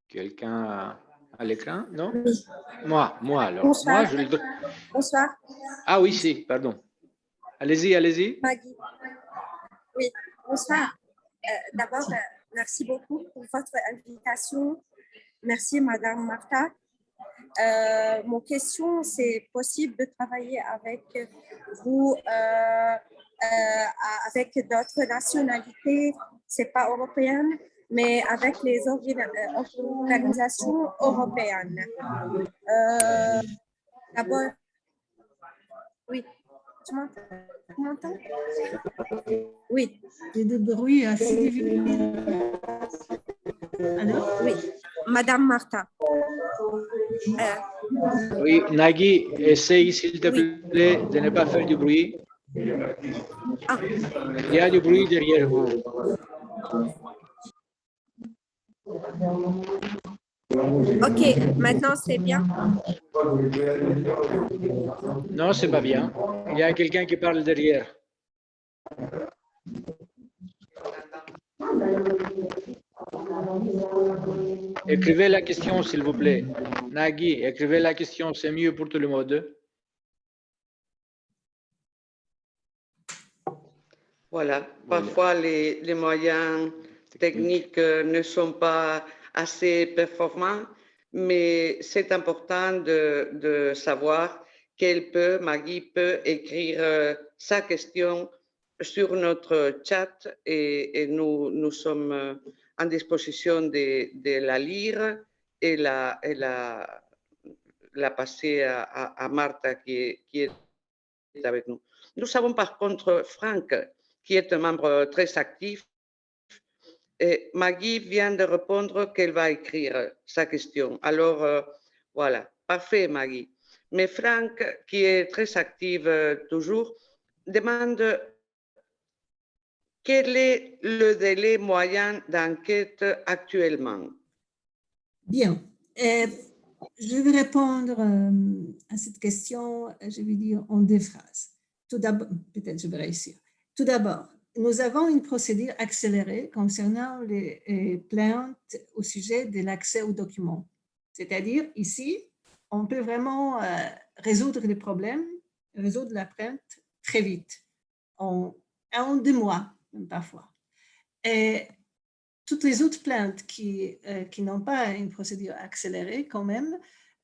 Quelqu'un à l'écran? Non? Oui. Moi alors. Bonsoir. Moi, je le... Bonsoir, Ah oui, si, pardon. Allez-y, allez-y. Maggie. Oui, bonsoir. D'abord, merci beaucoup pour votre invitation. Merci, Madame Martha. Mon question, c'est possible de travailler avec vous, avec d'autres nationalités, c'est pas européenne, mais avec les organisations européennes. D'abord, oui, tu m'entends? Oui. Il y a des bruits assez difficiles. Alors? Oui, Madame Martha. Oui, Nagui, essaye, s'il te plaît, de ne pas faire du bruit. Ah. Il y a du bruit derrière vous. Ok, maintenant c'est bien. Non, c'est pas bien. Il y a quelqu'un qui parle derrière. Écrivez la question, s'il vous plaît. Nagui, écrivez la question, c'est mieux pour tout le monde. Voilà, parfois les moyens techniques ne sont pas assez performants, mais c'est important de savoir Maggie peut écrire sa question sur notre chat et nous sommes en disposition de la lire et la passer à Martha qui est avec nous. Nous savons par contre Franck, qui est un membre très actif. Et Maggie vient de répondre qu'elle va écrire sa question. Alors, voilà, parfait Maggie. Mais Franck, qui est très actif toujours, demande quel est le délai moyen d'enquête actuellement? Bien. Je vais répondre à cette question, je vais dire en 2 phrases. Tout d'abord, peut-être je vais réussir. Tout d'abord, nous avons une procédure accélérée concernant les plaintes au sujet de l'accès aux documents. C'est-à-dire, ici, on peut vraiment résoudre les problèmes, résoudre la plainte très vite, en 2 mois, même parfois. Et toutes les autres plaintes qui n'ont pas une procédure accélérée quand même,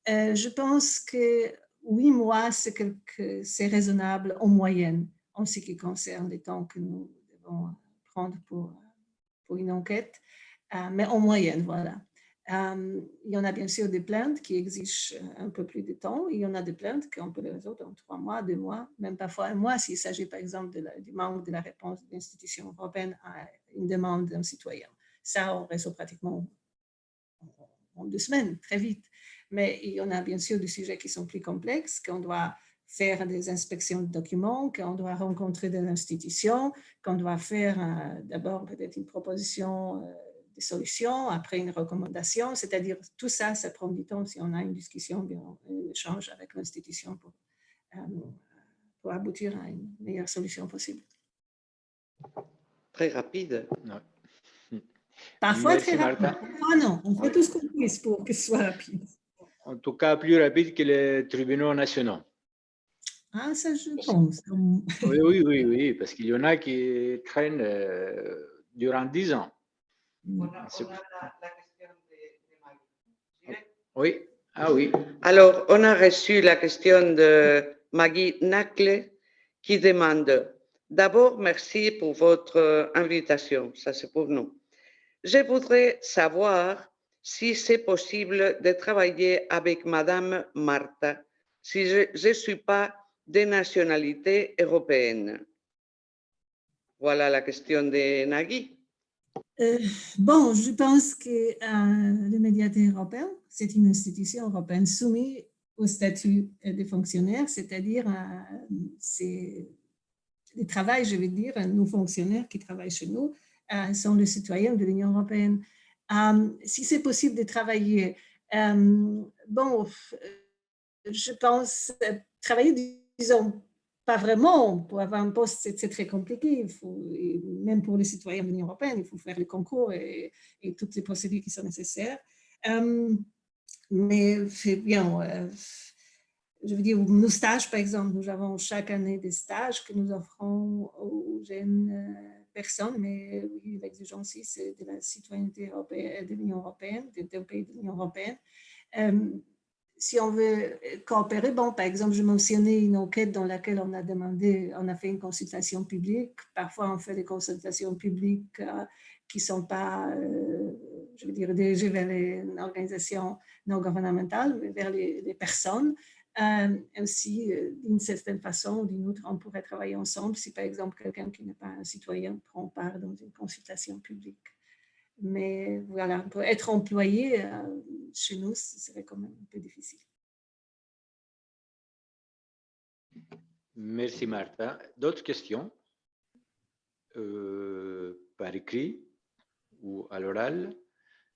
je pense que 8 mois, c'est raisonnable en moyenne en ce qui concerne les temps que nous devons prendre pour une enquête, mais en moyenne, voilà. Il y en a bien sûr des plaintes qui exigent un peu plus de temps. Il y en a des plaintes qu'on peut les résoudre en 3 mois, 2 mois, même parfois 1 mois s'il s'agit par exemple du manque de la réponse de l'institution européenne à une demande d'un citoyen. Ça, on résout pratiquement en 2 semaines, très vite. Mais il y en a bien sûr des sujets qui sont plus complexes, qu'on doit faire des inspections de documents, qu'on doit rencontrer des institutions, qu'on doit faire d'abord peut-être une proposition de solution, après une recommandation. C'est-à-dire tout ça, ça prend du temps si on a une discussion, un échange avec l'institution pour aboutir à une meilleure solution possible. Très rapide. Non. Parfois Merci, très rapide, Martha. parfois non. On fait tout ce qu'on puisse pour que ce soit rapide. En tout cas, plus rapide que les tribunaux nationaux. Ah, ça, je pense. Oui, parce qu'il y en a qui traînent durant 10 ans. Voilà la question de Maggie. Oui, ah oui. Alors, on a reçu la question de Maggie Nacle qui demande d'abord, merci pour votre invitation, ça c'est pour nous. Je voudrais savoir si c'est possible de travailler avec Madame Martha, si je ne suis pas de nationalité européenne. Voilà la question de Nagui. Bon, je pense que le médiateur européen, c'est une institution européenne soumise au statut des fonctionnaires, c'est-à-dire c'est le travail, je veux dire, nos fonctionnaires qui travaillent chez nous sont les citoyens de l'Union européenne. Si c'est possible de travailler, bon, je pense travailler, disons, pas vraiment. Pour avoir un poste, c'est très compliqué. Même pour les citoyens de l'Union européenne, il faut faire les concours et toutes les procédures qui sont nécessaires. Mais c'est bien. Je veux dire, nos stages, par exemple, nous avons chaque année des stages que nous offrons aux jeunes personnes, mais oui, l'exigence ici, c'est de la citoyenneté européenne, de l'Union européenne, des pays de l'Union européenne. Si on veut coopérer, bon, par exemple, je mentionnais une enquête dans laquelle on a fait une consultation publique. Parfois, on fait des consultations publiques qui ne sont pas, je veux dire, dirigées vers une organisation non gouvernementale, mais vers les personnes. Ainsi, d'une certaine façon ou d'une autre, on pourrait travailler ensemble si, par exemple, quelqu'un qui n'est pas un citoyen prend part dans une consultation publique. Mais voilà, pour être employé chez nous, ce serait quand même un peu difficile. Merci Martha. D'autres questions par écrit ou à l'oral?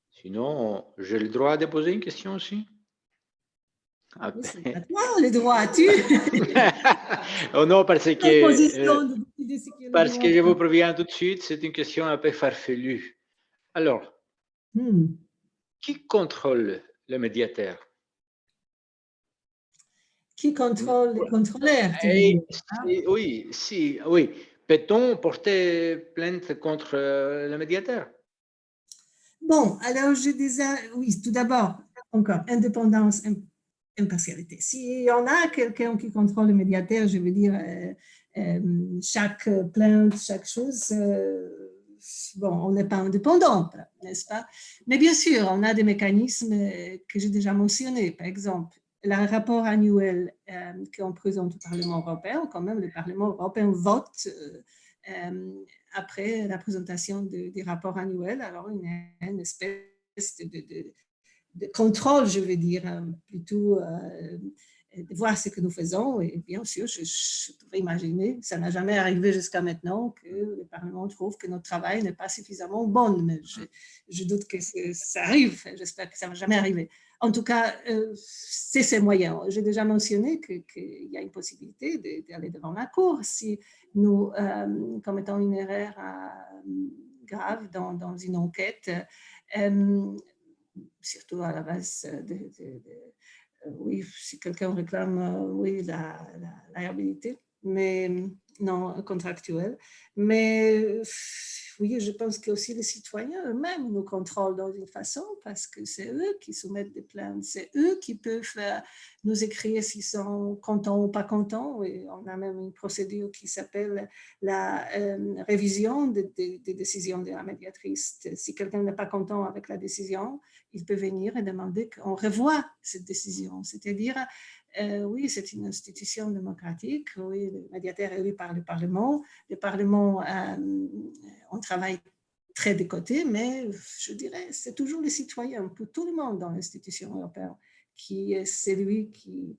Sinon, j'ai le droit de poser une question aussi? Oui, c'est pas toi, le droit, tu. Oh non, parce que je vous préviens tout de suite, c'est une question un peu farfelue. Alors, qui contrôle le médiateur? Qui contrôle les contrôleurs? Oui. Peut-on porter plainte contre le médiateur? Bon, alors oui, tout d'abord, encore, indépendance, impartialité. S'il y en a quelqu'un qui contrôle le médiateur, je veux dire, chaque plainte, chaque chose, bon, on n'est pas indépendant, n'est-ce pas? Mais bien sûr, on a des mécanismes que j'ai déjà mentionnés. Par exemple, le rapport annuel qu'on présente au Parlement européen, quand même, le Parlement européen vote après la présentation des rapports annuels. Alors, il y a une espèce de contrôle, je veux dire, plutôt de voir ce que nous faisons. Et bien sûr, je pourrais imaginer, ça n'a jamais arrivé jusqu'à maintenant, que le Parlement trouve que notre travail n'est pas suffisamment bon. Mais je doute que ça arrive. J'espère que ça ne va jamais arriver. En tout cas, c'est ces moyens. J'ai déjà mentionné qu'il y a une possibilité d'aller devant la Cour si nous commettons une erreur grave dans une enquête. Surtout à la base oui, si quelqu'un réclame oui, la liabilité, mais non contractuelle. Mais oui, je pense que aussi les citoyens eux-mêmes nous contrôlent dans une façon parce que c'est eux qui soumettent des plaintes, c'est eux qui peuvent nous écrire s'ils sont contents ou pas contents. Et on a même une procédure qui s'appelle la révision des décisions de la médiatrice. Si quelqu'un n'est pas content avec la décision, il peut venir et demander qu'on revoie cette décision. C'est-à-dire, oui, c'est une institution démocratique, oui, le médiateur est élu par le Parlement. Le Parlement, on travaille très de côté, mais je dirais, c'est toujours les citoyens, pour tout le monde dans l'institution européenne, qui est celui qui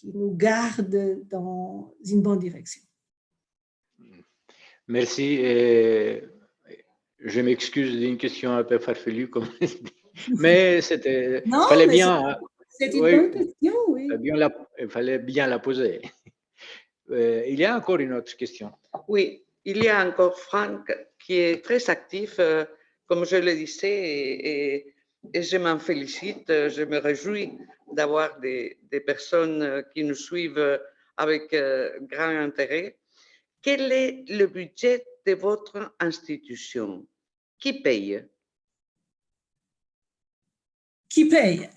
nous garde dans une bonne direction. Merci. Je m'excuse d'une question un peu farfelue, comme je dis. Mais c'était. Fallait bien. C'est une bonne question, oui. Il fallait bien la poser. Il y a encore une autre question. Oui, il y a encore Franck qui est très actif, comme je le disais, et je m'en félicite. Je me réjouis d'avoir des personnes qui nous suivent avec grand intérêt. Quel est le budget de votre institution? Qui paye? Qui paye?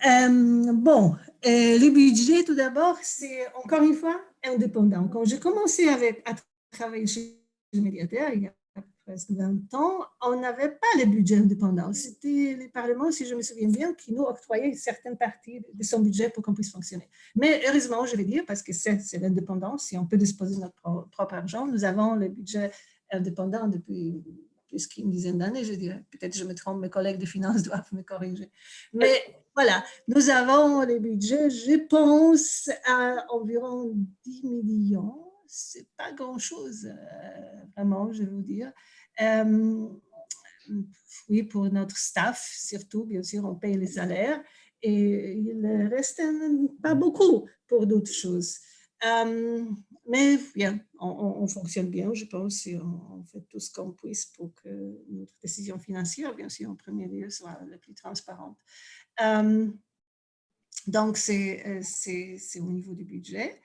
Bon, le budget, tout d'abord, c'est encore une fois indépendant. Quand j'ai commencé à travailler chez le médiateur, il y a presque 20 ans, on n'avait pas le budget indépendant. C'était le Parlement, si je me souviens bien, qui nous octroyait une certaine partie de son budget pour qu'on puisse fonctionner. Mais heureusement, je vais dire, parce que c'est l'indépendance, si on peut disposer de notre propre argent, nous avons le budget indépendant depuis plus qu'une dizaine d'années, je dirais. Peut-être je me trompe, mes collègues de finances doivent me corriger. Mais voilà, nous avons les budgets, je pense, à environ 10 millions. C'est pas grand-chose, vraiment, je vais vous dire. Oui, pour notre staff, surtout, bien sûr, on paye les salaires et il reste pas beaucoup pour d'autres choses. Mais bien, on fonctionne bien, je pense, et on fait tout ce qu'on puisse pour que notre décision financière, bien sûr, en premier lieu, soit la plus transparente. Donc, c'est au niveau du budget.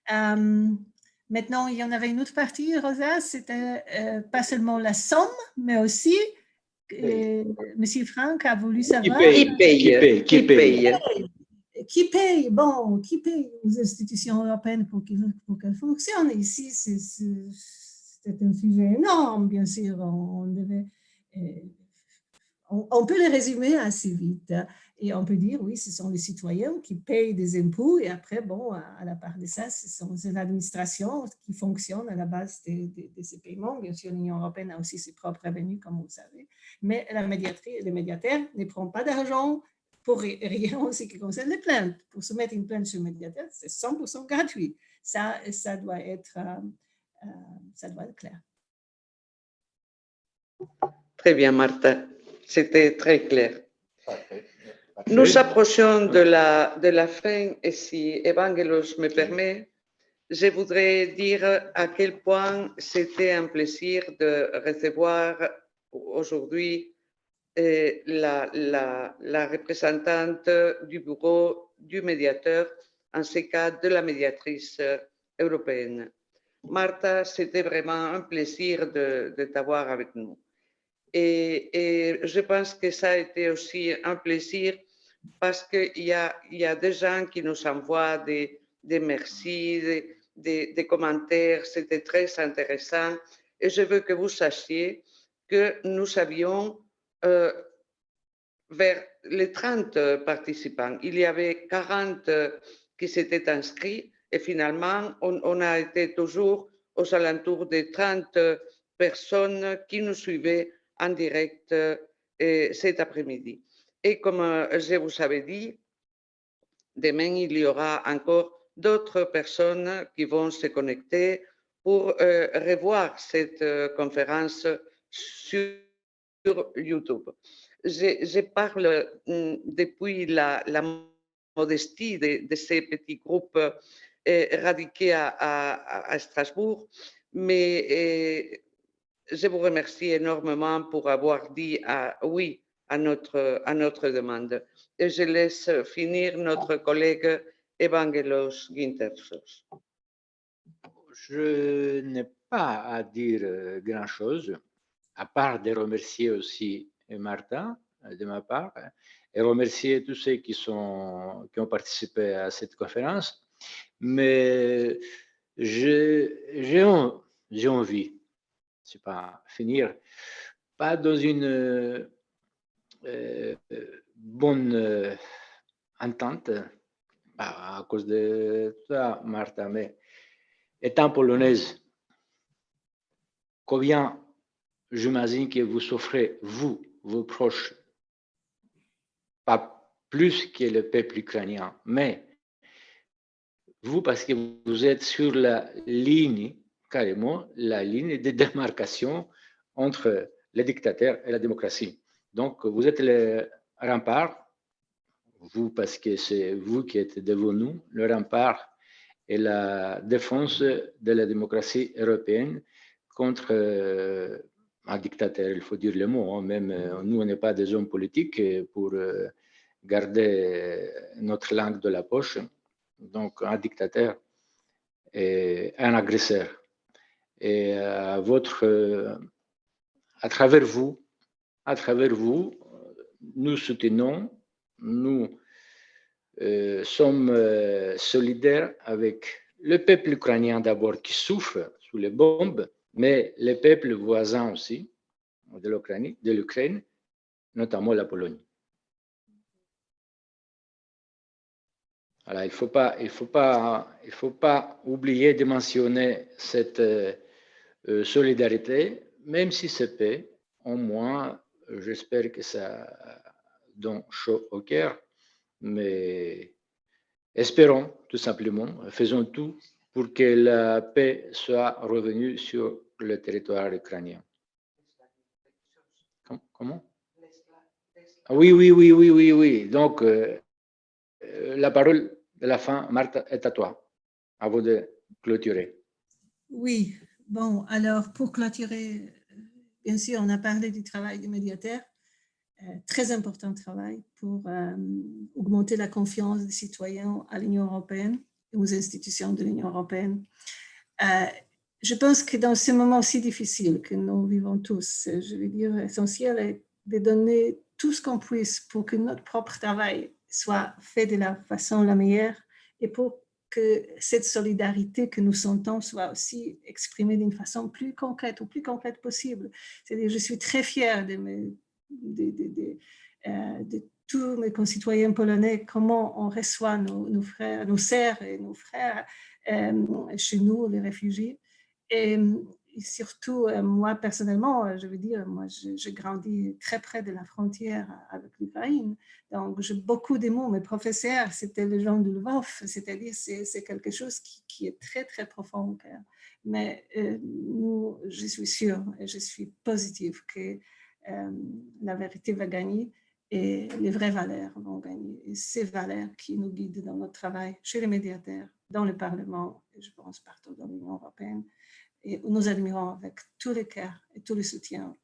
Maintenant, il y en avait une autre partie, Rosa, c'était pas seulement la somme, mais aussi, Monsieur Franck a voulu savoir… Qui paye? Qui paye? Bon, qui paye aux institutions européennes pour qu'elles fonctionnent? Ici, c'est un sujet énorme, bien sûr. On peut le résumer assez vite. Et on peut dire, oui, ce sont les citoyens qui payent des impôts. Et après, bon, à la part de ça, c'est l'administration qui fonctionne à la base de ces paiements. Bien sûr, l'Union européenne a aussi ses propres revenus, comme vous le savez. Mais le médiateur ne prend pas d'argent pour rien en ce qui concerne les plaintes. Pour soumettre une plainte sur le médiateur, c'est 100% gratuit. Ça doit être clair. Très bien, Martha. C'était très clair. Nous approchons de la fin et si Evangelos me permet, je voudrais dire à quel point c'était un plaisir de recevoir aujourd'hui la représentante du bureau du médiateur, en ce cas de la médiatrice européenne. Martha, c'était vraiment un plaisir de t'avoir avec nous. Et je pense que ça a été aussi un plaisir parce qu'il y a des gens qui nous envoient des merci, des commentaires, c'était très intéressant. Et je veux que vous sachiez que nous avions vers les 30 participants. Il y avait 40 qui s'étaient inscrits et finalement, on a été toujours aux alentours de 30 personnes qui nous suivaient en direct cet après-midi. Et comme je vous avais dit, demain, il y aura encore d'autres personnes qui vont se connecter pour revoir cette conférence sur YouTube. Je parle depuis la modestie de ces petits groupes radiqués à Strasbourg, mais je vous remercie énormément pour avoir dit oui à notre demande. Et je laisse finir notre collègue Evangelos Gintersos. Je n'ai pas à dire grand-chose, à part de remercier aussi Martha de ma part et remercier tous ceux qui ont participé à cette conférence. Mais j'ai envie, c'est pas finir, pas dans une bonne entente à cause de toi, Martha, mais étant polonaise, combien j'imagine que vous souffrez, vous, vos proches, pas plus que le peuple ukrainien, mais vous, parce que vous êtes sur la ligne, carrément, la ligne de démarcation entre les dictateurs et la démocratie. Donc, vous êtes le rempart, vous, parce que c'est vous qui êtes devant nous, le rempart et la défense de la démocratie européenne contre un dictateur, il faut dire le mot, hein, même nous, on n'est pas des hommes politiques pour garder notre langue de la poche. Donc, un dictateur et un agresseur. Et à travers vous, nous soutenons, nous sommes solidaires avec le peuple ukrainien d'abord qui souffre sous les bombes, mais les peuples voisins aussi de l'Ukraine, notamment la Pologne. Alors, il faut pas oublier de mentionner cette solidarité, même si c'est peu, au moins, j'espère que ça donne chaud au cœur, mais espérons tout simplement, faisons tout pour que la paix soit revenue sur le territoire ukrainien. Comment? Oui. Donc, la parole de la fin, Martha, est à toi. avant de clôturer. Oui, bon, alors pour clôturer, bien sûr, on a parlé du travail du médiateur, très important travail pour augmenter la confiance des citoyens à l'Union européenne et aux institutions de l'Union européenne. Je pense que dans ce moment si difficile que nous vivons tous, je veux dire, essentiel est de donner tout ce qu'on puisse pour que notre propre travail soit fait de la façon la meilleure et pour que cette solidarité que nous sentons soit aussi exprimée d'une façon plus concrète, ou plus concrète possible. C'est-à-dire, je suis très fière de tous mes concitoyens polonais, comment on reçoit nos frères, nos sœurs et nos frères chez nous, les réfugiés. Et surtout, moi, personnellement, je veux dire, moi, j'ai grandi très près de la frontière avec l'Ukraine. Donc, j'ai beaucoup de mots. Mes professeurs, c'était les gens de Lvov, c'est-à-dire, c'est quelque chose qui est très, très profond au cœur. Mais nous, je suis sûre et je suis positive que la vérité va gagner et les vraies valeurs vont gagner. Et ces valeurs qui nous guident dans notre travail, chez les médiateurs, dans le Parlement, et je pense partout dans l'Union européenne. Et nous admirons avec tout le cœur et tout le soutien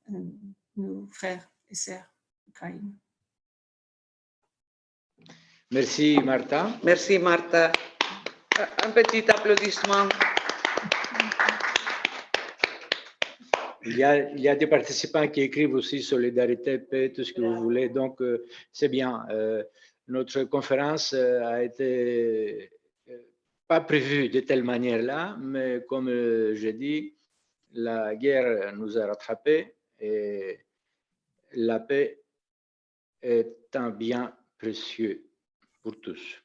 nos frères et sœurs ukrainiens. Merci, Martha. Merci, Martha. Un petit applaudissement. Il y a des participants qui écrivent aussi solidarité, paix, tout ce que vous voulez. Donc, c'est bien. Notre conférence a été pas prévue de telle manière-là, mais comme j'ai dit, la guerre nous a rattrapés et la paix est un bien précieux pour tous.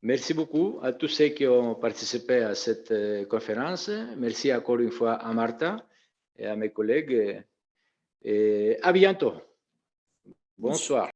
Merci beaucoup à tous ceux qui ont participé à cette conférence. Merci encore une fois à Martha et à mes collègues. Et à bientôt. Bonsoir.